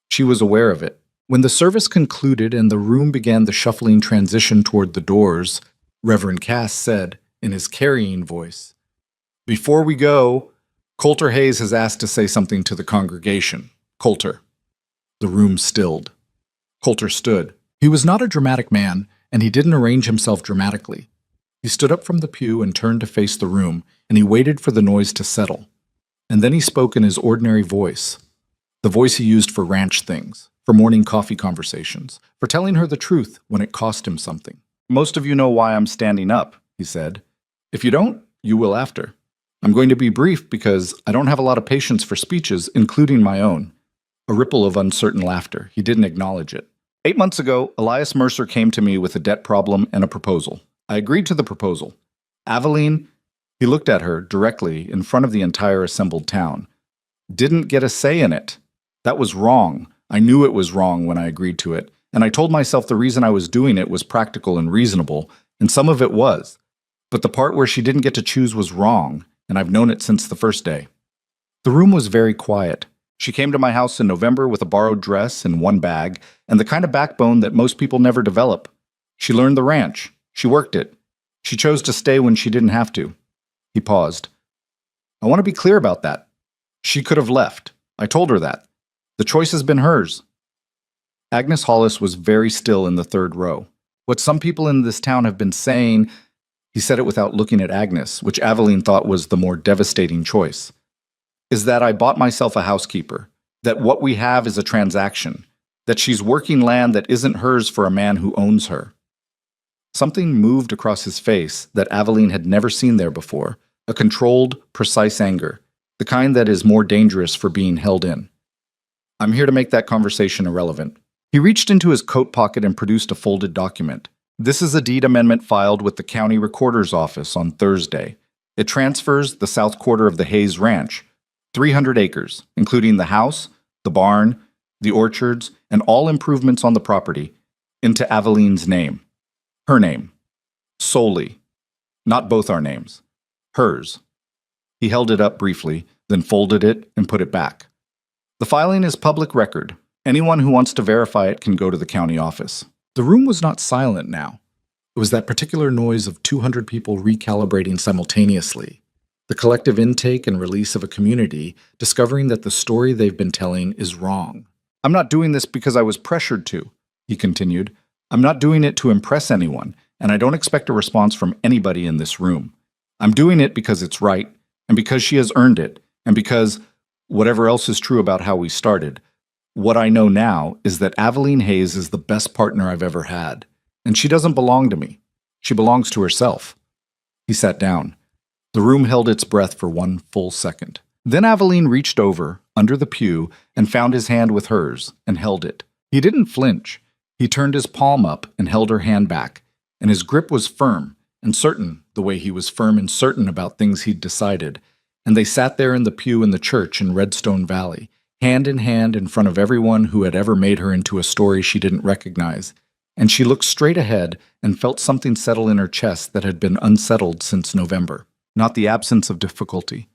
She was aware of it. When the service concluded and the room began the shuffling transition toward the doors, Reverend Cass said, in his carrying voice, "Before we go, Coulter Hayes has asked to say something to the congregation. Coulter." The room stilled. Coulter stood. He was not a dramatic man, and he didn't arrange himself dramatically. He stood up from the pew and turned to face the room, and he waited for the noise to settle. And then he spoke in his ordinary voice, the voice he used for ranch things, for morning coffee conversations, for telling her the truth when it cost him something. "Most of you know why I'm standing up," he said. "If you don't, you will after. I'm going to be brief because I don't have a lot of patience for speeches, including my own." A ripple of uncertain laughter. He didn't acknowledge it. 8 months ago, Elias Mercer came to me with a debt problem and a proposal. I agreed to the proposal. Aveline, he looked at her directly in front of the entire assembled town, didn't get a say in it. That was wrong. I knew it was wrong when I agreed to it, and I told myself the reason I was doing it was practical and reasonable, and some of it was. But the part where she didn't get to choose was wrong, and I've known it since the first day. The room was very quiet. She came to my house in November with a borrowed dress and one bag, and the kind of backbone that most people never develop. She learned the ranch. She worked it. She chose to stay when she didn't have to. He paused. I want to be clear about that. She could have left. I told her that. The choice has been hers. Agnes Hollis was very still in the third row. What some people in this town have been saying, he said it without looking at Agnes, which Aveline thought was the more devastating choice, is that I bought myself a housekeeper, that what we have is a transaction, that she's working land that isn't hers for a man who owns her. Something moved across his face that Aveline had never seen there before, a controlled, precise anger, the kind that is more dangerous for being held in. I'm here to make that conversation irrelevant. He reached into his coat pocket and produced a folded document. This is a deed amendment filed with the county recorder's office on Thursday. It transfers the south quarter of the Hayes Ranch, 300 acres, including the house, the barn, the orchards, and all improvements on the property, into Aveline's name. Her name. Solely. Not both our names. Hers. He held it up briefly, then folded it and put it back. The filing is public record. Anyone who wants to verify it can go to the county office. The room was not silent now. It was that particular noise of 200 people recalibrating simultaneously. The collective intake and release of a community discovering that the story they've been telling is wrong. I'm not doing this because I was pressured to, he continued. I'm not doing it to impress anyone, and I don't expect a response from anybody in this room. I'm doing it because it's right, and because she has earned it, and because, whatever else is true about how we started, what I know now is that Aveline Hayes is the best partner I've ever had, and she doesn't belong to me. She belongs to herself. He sat down. The room held its breath for 1 full second. Then Aveline reached over, under the pew, and found his hand with hers, and held it. He didn't flinch. He turned his palm up and held her hand back, and his grip was firm and certain, the way he was firm and certain about things he'd decided, and they sat there in the pew in the church in Redstone Valley, hand in front of everyone who had ever made her into a story she didn't recognize, and she looked straight ahead and felt something settle in her chest that had been unsettled since November. Not the absence of difficulty,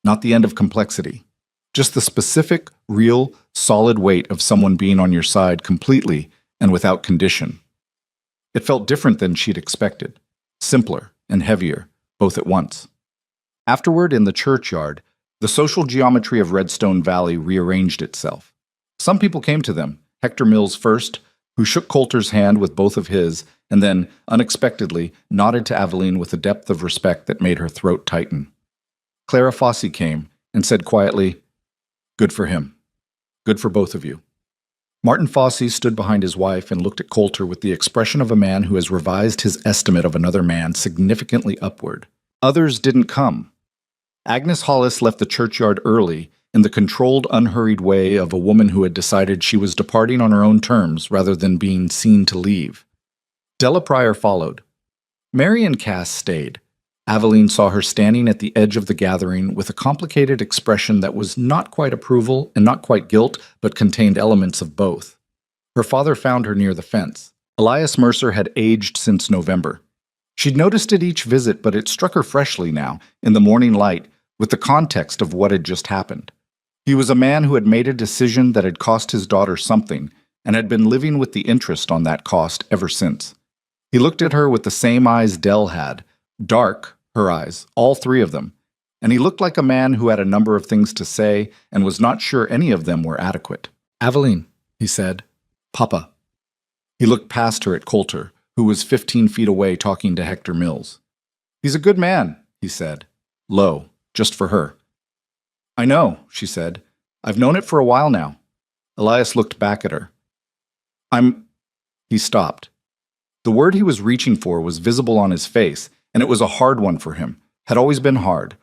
not the end of complexity, just the specific, real, solid weight of someone being on your side completely and without condition. It felt different than she'd expected, simpler and heavier, both at once. Afterward, in the churchyard, the social geometry of Redstone Valley rearranged itself. Some people came to them, Hector Mills first, who shook Coulter's hand with both of his, and then, unexpectedly, nodded to Aveline with a depth of respect that made her throat tighten. Clara Fossey came and said quietly, "Good for him. Good for both of you." Martin Fossey stood behind his wife and looked at Coulter with the expression of a man who has revised his estimate of another man significantly upward. Others didn't come. Agnes Hollis left the churchyard early in the controlled, unhurried way of a woman who had decided she was departing on her own terms rather than being seen to leave. Della Pryor followed. Mary and Cass stayed. Aveline saw her standing at the edge of the gathering with a complicated expression that was not quite approval and not quite guilt, but contained elements of both. Her father found her near the fence. Elias Mercer had aged since November. She'd noticed it each visit, but it struck her freshly now, in the morning light, with the context of what had just happened. He was a man who had made a decision that had cost his daughter something, and had been living with the interest on that cost ever since. He looked at her with the same eyes Dell had, dark, her eyes, all three of them, and he looked like a man who had a number of things to say and was not sure any of them were adequate. "Aveline," he said. "Papa." He looked past her at Coulter, who was 15 feet away talking to Hector Mills. "He's a good man," he said, low, just for her. "I know," she said. "I've known it for a while now." Elias looked back at her. He stopped. The word he was reaching for was visible on his face, and it was a hard one for him, had always been hard.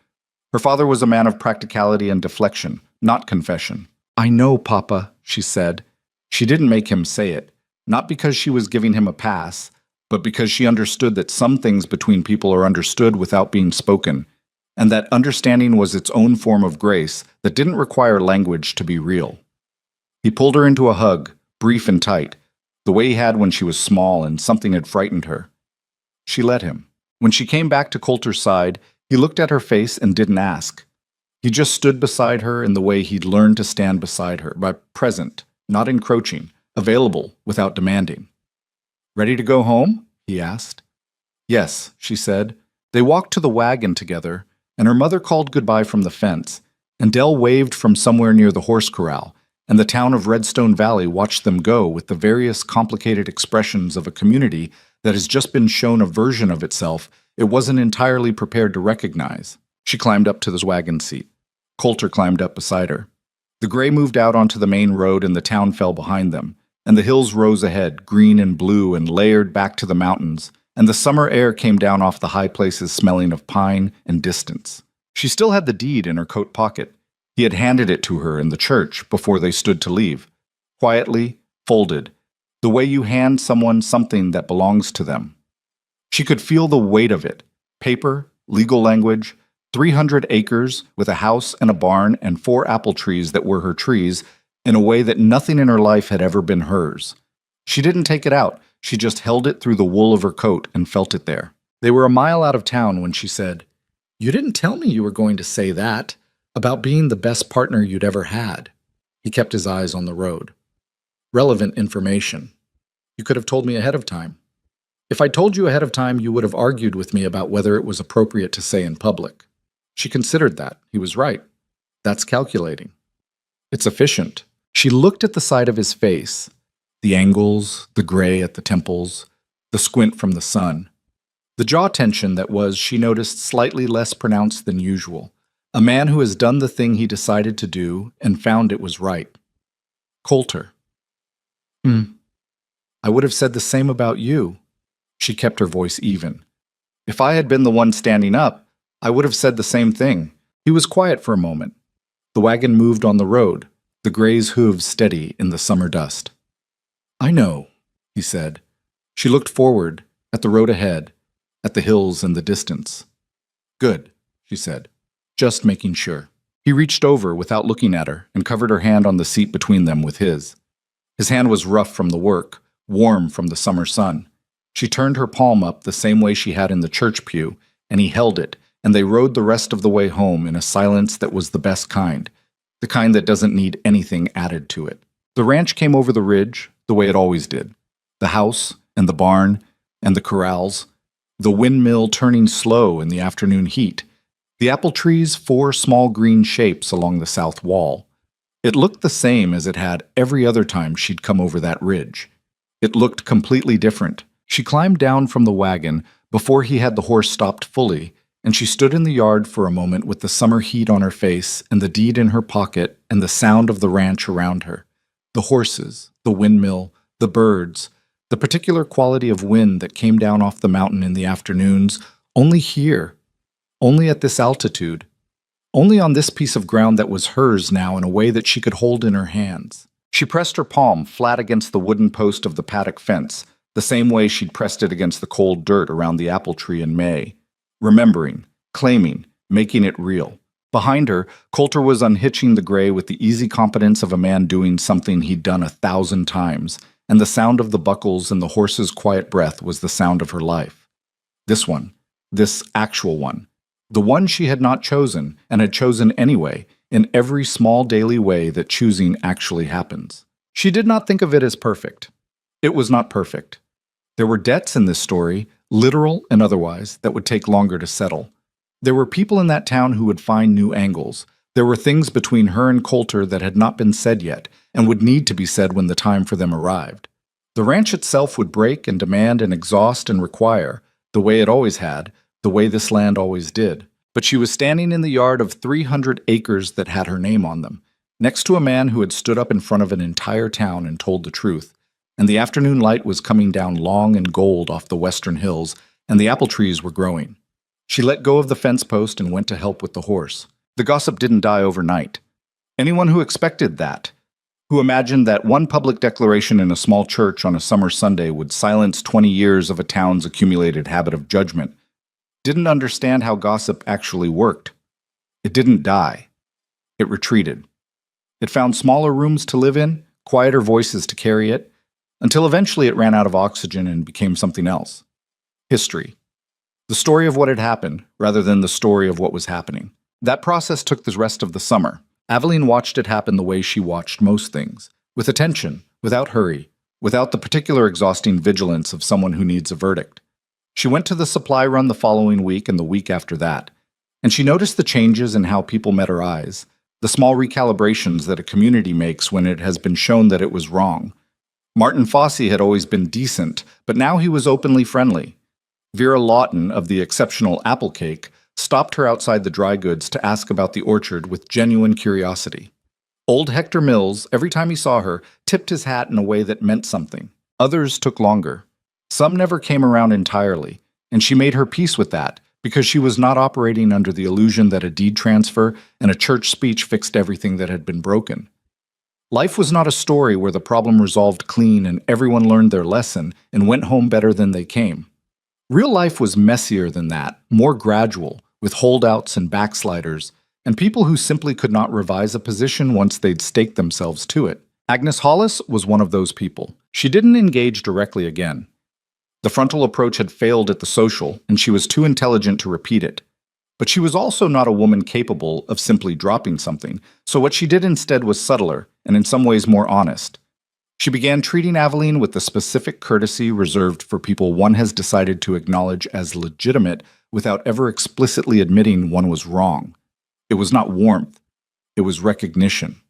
Her father was a man of practicality and deflection, not confession. "I know, Papa," she said. She didn't make him say it, not because she was giving him a pass, but because she understood that some things between people are understood without being spoken, and that understanding was its own form of grace that didn't require language to be real. He pulled her into a hug, brief and tight, the way he had when she was small and something had frightened her. She let him. When she came back to Coulter's side, he looked at her face and didn't ask. He just stood beside her in the way he'd learned to stand beside her, by present, not encroaching, available without demanding. "Ready to go home?" he asked. "Yes," she said. They walked to the wagon together, and her mother called goodbye from the fence, and Dell waved from somewhere near the horse corral, and the town of Redstone Valley watched them go with the various complicated expressions of a community that has just been shown a version of itself it wasn't entirely prepared to recognize. She climbed up to the wagon seat. Coulter climbed up beside her. The gray moved out onto the main road and the town fell behind them, and the hills rose ahead, green and blue and layered back to the mountains, and the summer air came down off the high places smelling of pine and distance. She still had the deed in her coat pocket. He had handed it to her in the church before they stood to leave. Quietly, folded, the way you hand someone something that belongs to them. She could feel the weight of it. Paper, legal language, 300 acres with a house and a barn and 4 apple trees that were her trees in a way that nothing in her life had ever been hers. She didn't take it out. She just held it through the wool of her coat and felt it there. They were a mile out of town when she said, "You didn't tell me you were going to say that, about being the best partner you'd ever had." He kept his eyes on the road. "Relevant information. You could have told me ahead of time. If I told you ahead of time, you would have argued with me about whether it was appropriate to say in public." She considered that. He was right. That's calculating. It's efficient. She looked at the side of his face, the angles, the gray at the temples, the squint from the sun. The jaw tension that was, she noticed, slightly less pronounced than usual. A man who has done the thing he decided to do and found it was right. Coulter. I would have said the same about you." She kept her voice even. "If I had been the one standing up, I would have said the same thing." He was quiet for a moment. The wagon moved on the road, the gray's hooves steady in the summer dust. "I know," he said. She looked forward, at the road ahead, at the hills in the distance. "Good," she said, just making sure. He reached over without looking at her and covered her hand on the seat between them with his. His hand was rough from the work, warm from the summer sun. She turned her palm up the same way she had in the church pew, and he held it, and they rode the rest of the way home in a silence that was the best kind, the kind that doesn't need anything added to it. The ranch came over the ridge, the way it always did. The house, and the barn, and the corrals, the windmill turning slow in the afternoon heat, the apple trees 4 small green shapes along the south wall. It looked the same as it had every other time she'd come over that ridge. It looked completely different. She climbed down from the wagon before he had the horse stopped fully, and she stood in the yard for a moment with the summer heat on her face and the deed in her pocket and the sound of the ranch around her. The horses, the windmill, the birds, the particular quality of wind that came down off the mountain in the afternoons, only here, only at this altitude, only on this piece of ground that was hers now in a way that she could hold in her hands. She pressed her palm flat against the wooden post of the paddock fence, the same way she'd pressed it against the cold dirt around the apple tree in May. remembering, claiming, making it real. Behind her, Coulter was unhitching the gray with the easy competence of a man doing something he'd done 1,000 times, and the sound of the buckles and the horse's quiet breath was the sound of her life. This one, this actual one, the one she had not chosen and had chosen anyway, in every small daily way that choosing actually happens. She did not think of it as perfect. It was not perfect. There were debts in this story, literal and otherwise, that would take longer to settle. There were people in that town who would find new angles. There were things between her and Coulter that had not been said yet and would need to be said when the time for them arrived. The ranch itself would break and demand and exhaust and require, the way it always had, the way this land always did. But she was standing in the yard of 300 acres that had her name on them, next to a man who had stood up in front of an entire town and told the truth, and the afternoon light was coming down long and gold off the western hills, and the apple trees were growing. She let go of the fence post and went to help with the horse. The gossip didn't die overnight. Anyone who expected that, who imagined that one public declaration in a small church on a summer Sunday would silence 20 years of a town's accumulated habit of judgment, didn't understand how gossip actually worked. It didn't die. It retreated. It found smaller rooms to live in, quieter voices to carry it, until eventually it ran out of oxygen and became something else. History. The story of what had happened, rather than the story of what was happening. That process took the rest of the summer. Aveline watched it happen the way she watched most things, with attention, without hurry, without the particular exhausting vigilance of someone who needs a verdict. She went to the supply run the following week and the week after that, and she noticed the changes in how people met her eyes, the small recalibrations that a community makes when it has been shown that it was wrong. Martin Fosse had always been decent, but now he was openly friendly. Vera Lawton of the exceptional apple cake stopped her outside the dry goods to ask about the orchard with genuine curiosity. Old Hector Mills, every time he saw her, tipped his hat in a way that meant something. Others took longer. Some never came around entirely, and she made her peace with that because she was not operating under the illusion that a deed transfer and a church speech fixed everything that had been broken. Life was not a story where the problem resolved clean and everyone learned their lesson and went home better than they came. Real life was messier than that, more gradual, with holdouts and backsliders, and people who simply could not revise a position once they'd staked themselves to it. Agnes Hollis was one of those people. She didn't engage directly again. The frontal approach had failed at the social, and she was too intelligent to repeat it. But she was also not a woman capable of simply dropping something, so what she did instead was subtler, and in some ways more honest. She began treating Aveline with the specific courtesy reserved for people one has decided to acknowledge as legitimate without ever explicitly admitting one was wrong. It was not warmth, it was recognition.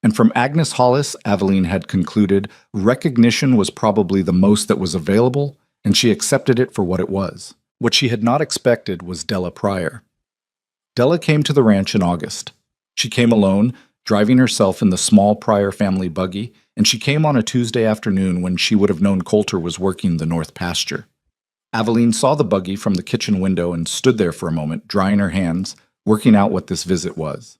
And from Agnes Hollis, Aveline had concluded recognition was probably the most that was available, and she accepted it for what it was. What she had not expected was Della Pryor. Della came to the ranch in August. She came alone, driving herself in the small Pryor family buggy, and she came on a Tuesday afternoon when she would have known Coulter was working the north pasture. Aveline saw the buggy from the kitchen window and stood there for a moment, drying her hands, working out what this visit was.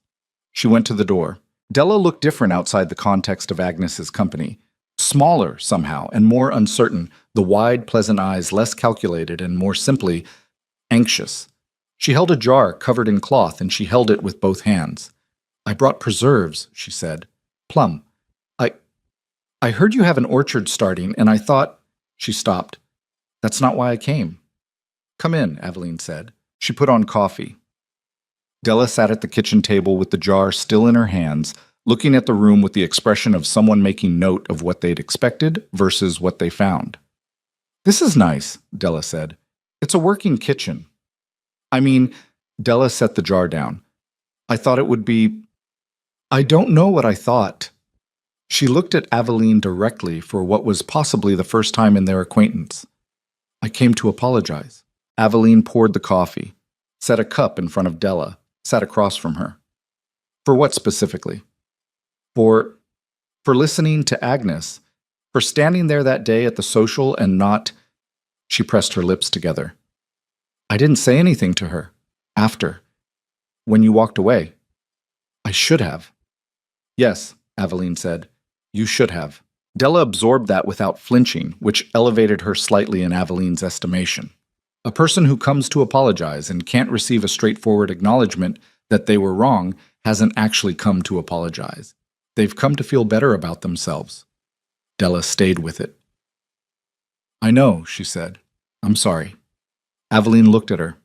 She went to the door. Della looked different outside the context of Agnes's company. Smaller, somehow, and more uncertain, the wide, pleasant eyes less calculated and, more simply, anxious. She held a jar covered in cloth, and she held it with both hands. "I brought preserves," she said. "Plum. I heard you have an orchard starting, and I thought—" She stopped. "That's not why I came." "Come in," Aveline said. She put on coffee. Della sat at the kitchen table with the jar still in her hands, looking at the room with the expression of someone making note of what they'd expected versus what they found. "This is nice," Della said. "It's a working kitchen." Della set the jar down. "I thought it would be—" "I don't know what I thought." She looked at Aveline directly for what was possibly the first time in their acquaintance. "I came to apologize." Aveline poured the coffee, set a cup in front of Della, sat across from her. "For what specifically?" For listening to Agnes, for standing there that day at the social and not—" She pressed her lips together. "I didn't say anything to her. After. When you walked away. I should have." "Yes," Aveline said. "You should have." Della absorbed that without flinching, which elevated her slightly in Aveline's estimation. A person who comes to apologize and can't receive a straightforward acknowledgement that they were wrong hasn't actually come to apologize. They've come to feel better about themselves. Della stayed with it. I know, she said. I'm sorry. Aveline looked at her.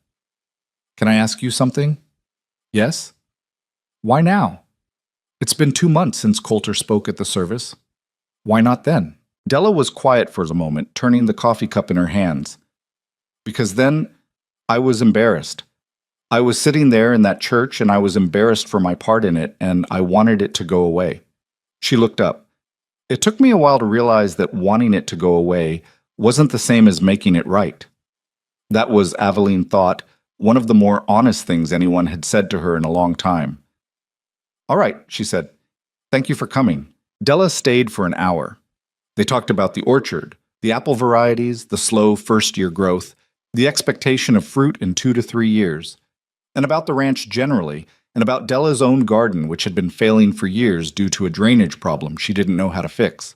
Can I ask you something? Yes? Why now? It's been 2 months since Coulter spoke at the service. Why not then? Della was quiet for a moment, turning the coffee cup in her hands. Because then I was embarrassed. I was sitting there in that church and I was embarrassed for my part in it and I wanted it to go away. She looked up. It took me a while to realize that wanting it to go away wasn't the same as making it right. That was, Aveline thought, one of the more honest things anyone had said to her in a long time. All right, she said. Thank you for coming. Della stayed for an hour. They talked about the orchard, the apple varieties, the slow first-year growth, the expectation of fruit in 2 to 3 years, and about the ranch generally, and about Della's own garden, which had been failing for years due to a drainage problem she didn't know how to fix.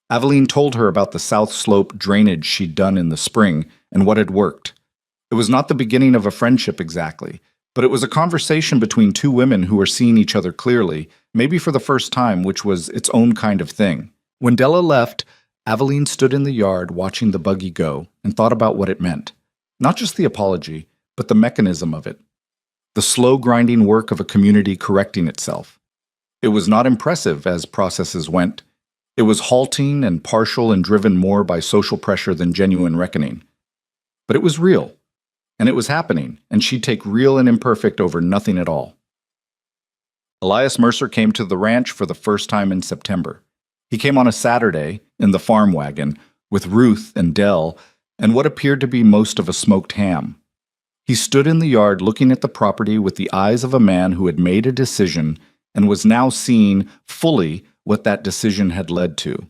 Aveline told her about the south slope drainage she'd done in the spring and what had worked. It was not the beginning of a friendship exactly, but it was a conversation between two women who were seeing each other clearly, maybe for the first time, which was its own kind of thing. When Della left, Aveline stood in the yard watching the buggy go and thought about what it meant. Not just the apology, but the mechanism of it. The slow grinding work of a community correcting itself. It was not impressive as processes went. It was halting and partial and driven more by social pressure than genuine reckoning. But it was real, and it was happening, and she'd take real and imperfect over nothing at all. Elias Mercer came to the ranch for the first time in September. He came on a Saturday in the farm wagon with Ruth and Dell and what appeared to be most of a smoked ham. He stood in the yard looking at the property with the eyes of a man who had made a decision and was now seeing fully what that decision had led to.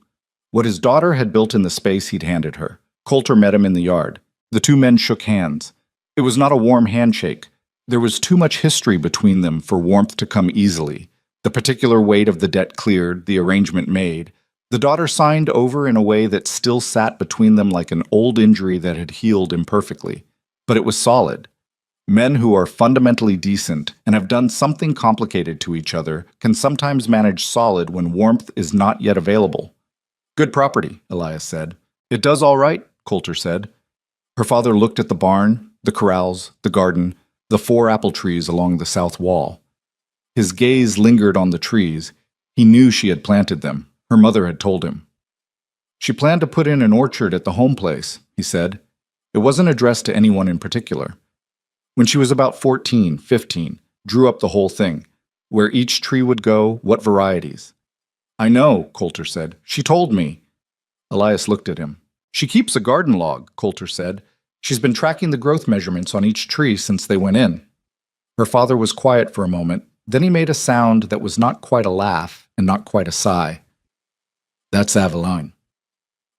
What his daughter had built in the space he'd handed her. Coulter met him in the yard. The two men shook hands. It was not a warm handshake. There was too much history between them for warmth to come easily. The particular weight of the debt cleared, the arrangement made. The daughter signed over in a way that still sat between them like an old injury that had healed imperfectly. But it was solid. Men who are fundamentally decent and have done something complicated to each other can sometimes manage solid when warmth is not yet available. Good property, Elias said. It does all right, Coulter said. Her father looked at the barn, the corrals, the garden, the 4 apple trees along the south wall. His gaze lingered on the trees. He knew she had planted them. Her mother had told him. She planned to put in an orchard at the home place, he said. It wasn't addressed to anyone in particular. When she was about 14, 15, drew up the whole thing, where each tree would go, what varieties. I know, Coulter said. She told me. Elias looked at him. She keeps a garden log, Coulter said. She's been tracking the growth measurements on each tree since they went in. Her father was quiet for a moment. Then he made a sound that was not quite a laugh and not quite a sigh. That's Aveline.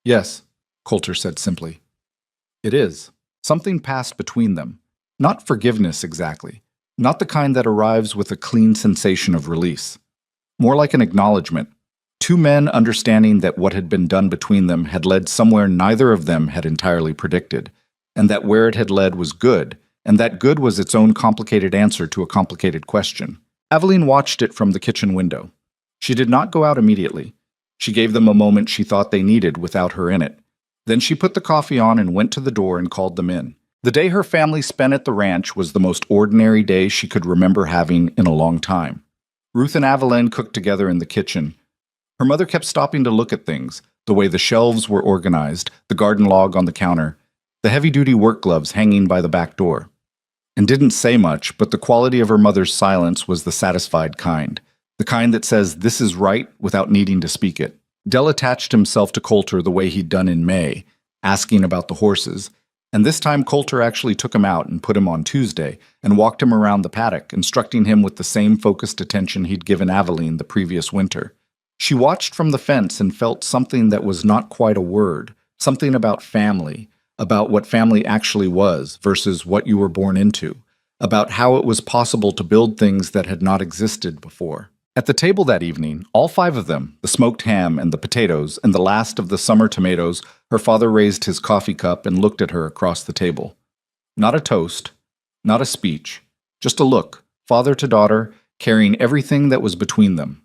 Yes, Coulter said simply. It is. Something passed between them. Not forgiveness exactly. Not the kind that arrives with a clean sensation of release. More like an acknowledgement. Two men understanding that what had been done between them had led somewhere neither of them had entirely predicted, and that where it had led was good, and that good was its own complicated answer to a complicated question. Aveline watched it from the kitchen window. She did not go out immediately. She gave them a moment she thought they needed without her in it. Then she put the coffee on and went to the door and called them in. The day her family spent at the ranch was the most ordinary day she could remember having in a long time. Ruth and Aveline cooked together in the kitchen. Her mother kept stopping to look at things, the way the shelves were organized, the garden log on the counter, the heavy-duty work gloves hanging by the back door. And didn't say much, but the quality of her mother's silence was the satisfied kind, the kind that says this is right without needing to speak it. Dell attached himself to Coulter the way he'd done in May, asking about the horses, and this time Coulter actually took him out and put him on Tuesday and walked him around the paddock, instructing him with the same focused attention he'd given Aveline the previous winter. She watched from the fence and felt something that was not quite a word, something about family, about what family actually was versus what you were born into, about how it was possible to build things that had not existed before. At the table that evening, all 5 of them, the smoked ham and the potatoes and the last of the summer tomatoes, her father raised his coffee cup and looked at her across the table. Not a toast, not a speech, just a look, father to daughter, carrying everything that was between them.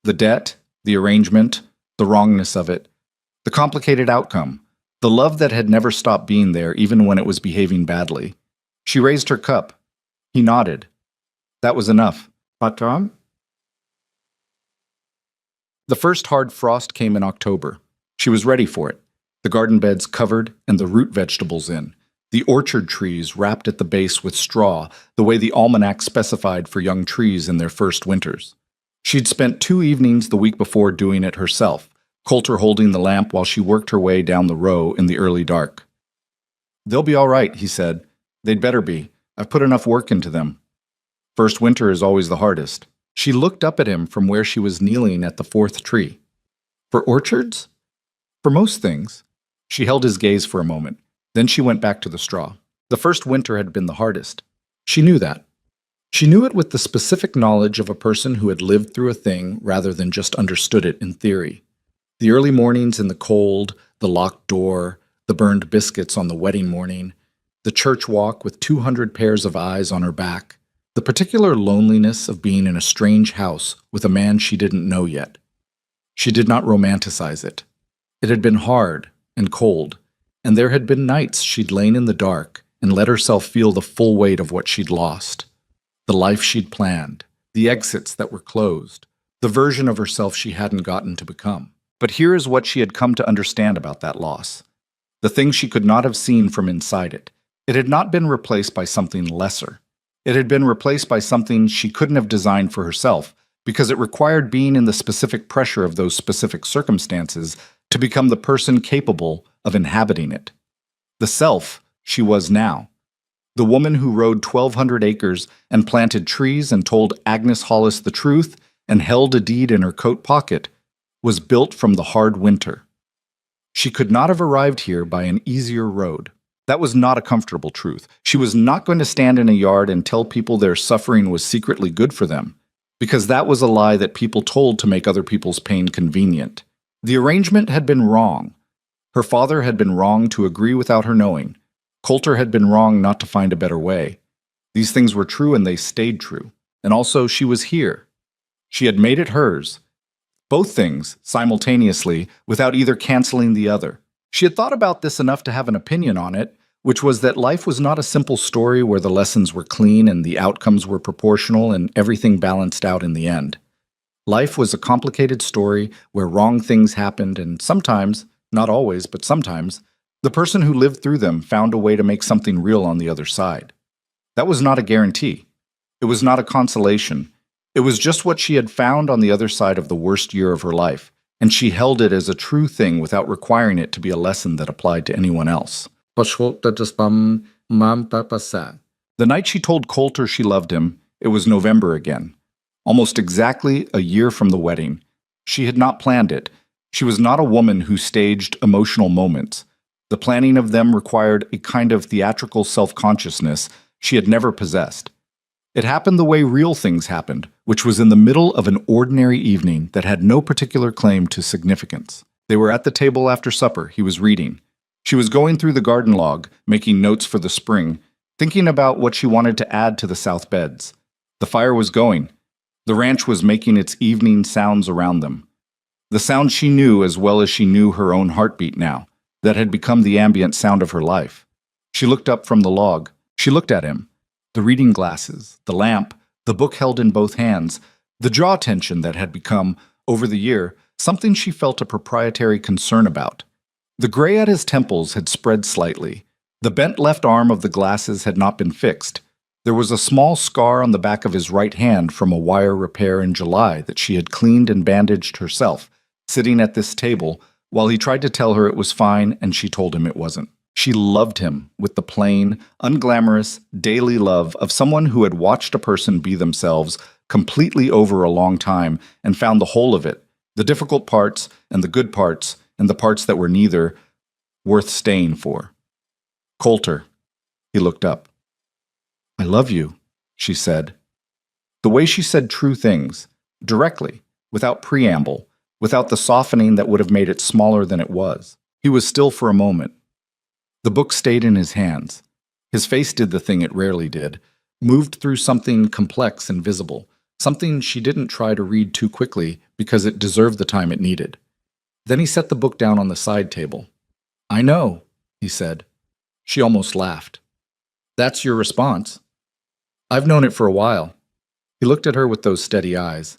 The debt, the arrangement, the wrongness of it, the complicated outcome, the love that had never stopped being there even when it was behaving badly. She raised her cup. He nodded. That was enough. Patron? The first hard frost came in October. She was ready for it. The garden beds covered and the root vegetables in. The orchard trees wrapped at the base with straw, the way the almanac specified for young trees in their first winters. She'd spent 2 evenings the week before doing it herself, Coulter holding the lamp while she worked her way down the row in the early dark. "They'll be all right," he said. "They'd better be. I've put enough work into them. First winter is always the hardest." She looked up at him from where she was kneeling at the 4th tree. "For orchards?" "For most things." She held his gaze for a moment. Then she went back to the straw. The first winter had been the hardest. She knew that. She knew it with the specific knowledge of a person who had lived through a thing rather than just understood it in theory. The early mornings in the cold, the locked door, the burned biscuits on the wedding morning, the church walk with 200 pairs of eyes on her back, the particular loneliness of being in a strange house with a man she didn't know yet. She did not romanticize it. It had been hard and cold, and there had been nights she'd lain in the dark and let herself feel the full weight of what she'd lost. The life she'd planned, the exits that were closed, the version of herself she hadn't gotten to become. But here is what she had come to understand about that loss. The thing she could not have seen from inside it. It had not been replaced by something lesser. It had been replaced by something she couldn't have designed for herself because it required being in the specific pressure of those specific circumstances to become the person capable of inhabiting it. The self she was now. The woman who rode 1,200 acres and planted trees and told Agnes Hollis the truth and held a deed in her coat pocket was built from the hard winter. She could not have arrived here by an easier road. That was not a comfortable truth. She was not going to stand in a yard and tell people their suffering was secretly good for them, because that was a lie that people told to make other people's pain convenient. The arrangement had been wrong. Her father had been wrong to agree without her knowing. Coulter had been wrong not to find a better way. These things were true and they stayed true. And also, she was here. She had made it hers. Both things, simultaneously, without either canceling the other. She had thought about this enough to have an opinion on it, which was that life was not a simple story where the lessons were clean and the outcomes were proportional and everything balanced out in the end. Life was a complicated story where wrong things happened and sometimes, not always, but sometimes, the person who lived through them found a way to make something real on the other side. That was not a guarantee. It was not a consolation. It was just what she had found on the other side of the worst year of her life, and she held it as a true thing without requiring it to be a lesson that applied to anyone else. The night she told Coulter she loved him, it was November again. Almost exactly a year from the wedding. She had not planned it. She was not a woman who staged emotional moments. The planning of them required a kind of theatrical self-consciousness she had never possessed. It happened the way real things happened, which was in the middle of an ordinary evening that had no particular claim to significance. They were at the table after supper. He was reading. She was going through the garden log, making notes for the spring, thinking about what she wanted to add to the south beds. The fire was going. The ranch was making its evening sounds around them. The sound she knew as well as she knew her own heartbeat now, that had become the ambient sound of her life. She looked up from the log. She looked at him. The reading glasses, the lamp, the book held in both hands, the jaw tension that had become, over the year, something she felt a proprietary concern about. The gray at his temples had spread slightly. The bent left arm of the glasses had not been fixed. There was a small scar on the back of his right hand from a wire repair in July that she had cleaned and bandaged herself, sitting at this table, while he tried to tell her it was fine and she told him it wasn't. She loved him with the plain, unglamorous, daily love of someone who had watched a person be themselves completely over a long time and found the whole of it, the difficult parts and the good parts and the parts that were neither, worth staying for. Coulter. He looked up. "I love you," she said. The way she said true things, directly, without preamble, without the softening that would have made it smaller than it was. He was still for a moment. The book stayed in his hands. His face did the thing it rarely did, moved through something complex and visible, something she didn't try to read too quickly because it deserved the time it needed. Then he set the book down on the side table. "I know," he said. She almost laughed. "That's your response." "I've known it for a while." He looked at her with those steady eyes.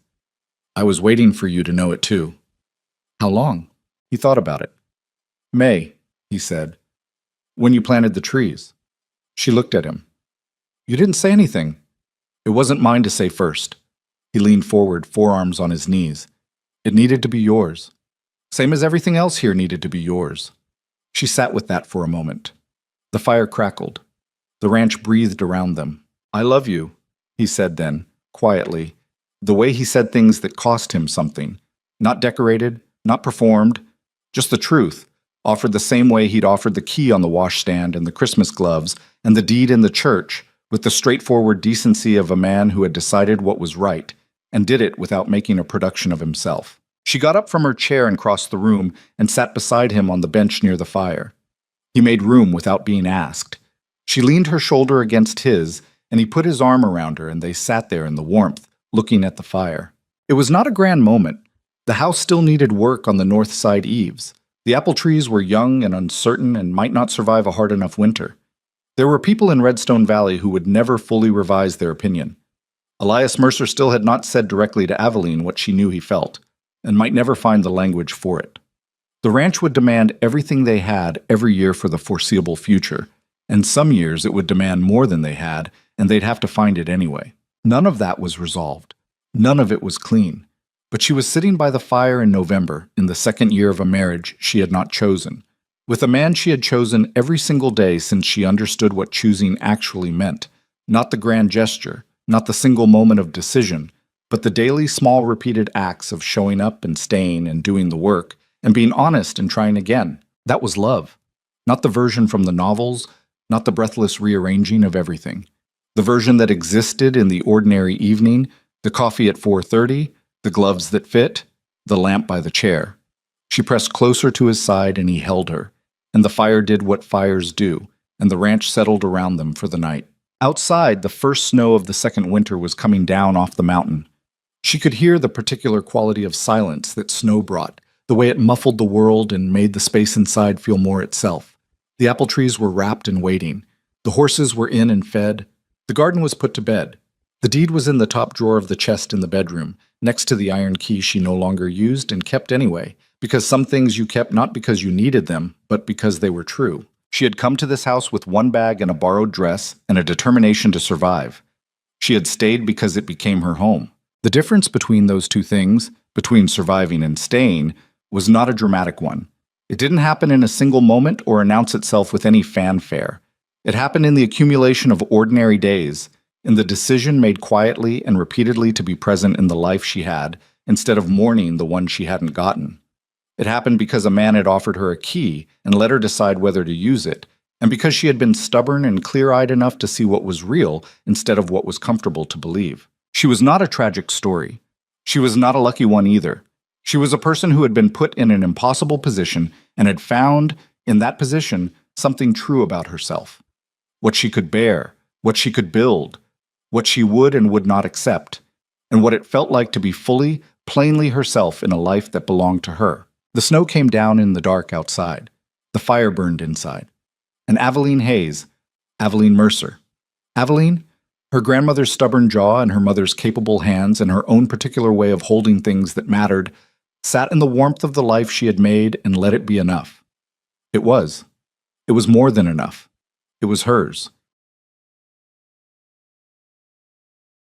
"I was waiting for you to know it too." "How long?" He thought about it. "May," he said. "When you planted the trees." She looked at him. "You didn't say anything." "It wasn't mine to say first." He leaned forward, forearms on his knees. "It needed to be yours. Same as everything else here needed to be yours." She sat with that for a moment. The fire crackled. The ranch breathed around them. "I love you," he said then, quietly, the way he said things that cost him something. Not decorated, not performed, just the truth, offered the same way he'd offered the key on the washstand and the Christmas gloves and the deed in the church, with the straightforward decency of a man who had decided what was right, and did it without making a production of himself. She got up from her chair and crossed the room and sat beside him on the bench near the fire. He made room without being asked. She leaned her shoulder against his, and he put his arm around her, and they sat there in the warmth, looking at the fire. It was not a grand moment. The house still needed work on the north side eaves. The apple trees were young and uncertain and might not survive a hard enough winter. There were people in Redstone Valley who would never fully revise their opinion. Elias Mercer still had not said directly to Aveline what she knew he felt, and might never find the language for it. The ranch would demand everything they had every year for the foreseeable future, and some years it would demand more than they had, and they'd have to find it anyway. None of that was resolved. None of it was clean. But she was sitting by the fire in November, in the second year of a marriage she had not chosen, with a man she had chosen every single day since she understood what choosing actually meant, not the grand gesture, not the single moment of decision, but the daily small repeated acts of showing up and staying and doing the work, and being honest and trying again. That was love. Not the version from the novels, not the breathless rearranging of everything. The version that existed in the ordinary evening, the coffee at 4:30, the gloves that fit, the lamp by the chair. She pressed closer to his side and he held her, and the fire did what fires do, and the ranch settled around them for the night. Outside, the first snow of the second winter was coming down off the mountain. She could hear the particular quality of silence that snow brought, the way it muffled the world and made the space inside feel more itself. The apple trees were wrapped and waiting. The horses were in and fed. The garden was put to bed. The deed was in the top drawer of the chest in the bedroom, next to the iron key she no longer used and kept anyway, because some things you kept not because you needed them, but because they were true. She had come to this house with one bag and a borrowed dress and a determination to survive. She had stayed because it became her home. The difference between those two things, between surviving and staying, was not a dramatic one. It didn't happen in a single moment or announce itself with any fanfare. It happened in the accumulation of ordinary days, in the decision made quietly and repeatedly to be present in the life she had, instead of mourning the one she hadn't gotten. It happened because a man had offered her a key and let her decide whether to use it, and because she had been stubborn and clear-eyed enough to see what was real instead of what was comfortable to believe. She was not a tragic story. She was not a lucky one either. She was a person who had been put in an impossible position and had found, in that position, something true about herself. What she could bear, what she could build, what she would and would not accept, and what it felt like to be fully, plainly herself in a life that belonged to her. The snow came down in the dark outside. The fire burned inside. And Aveline Hayes, Aveline Mercer. Aveline, her grandmother's stubborn jaw and her mother's capable hands and her own particular way of holding things that mattered, sat in the warmth of the life she had made and let it be enough. It was. It was more than enough. It was hers.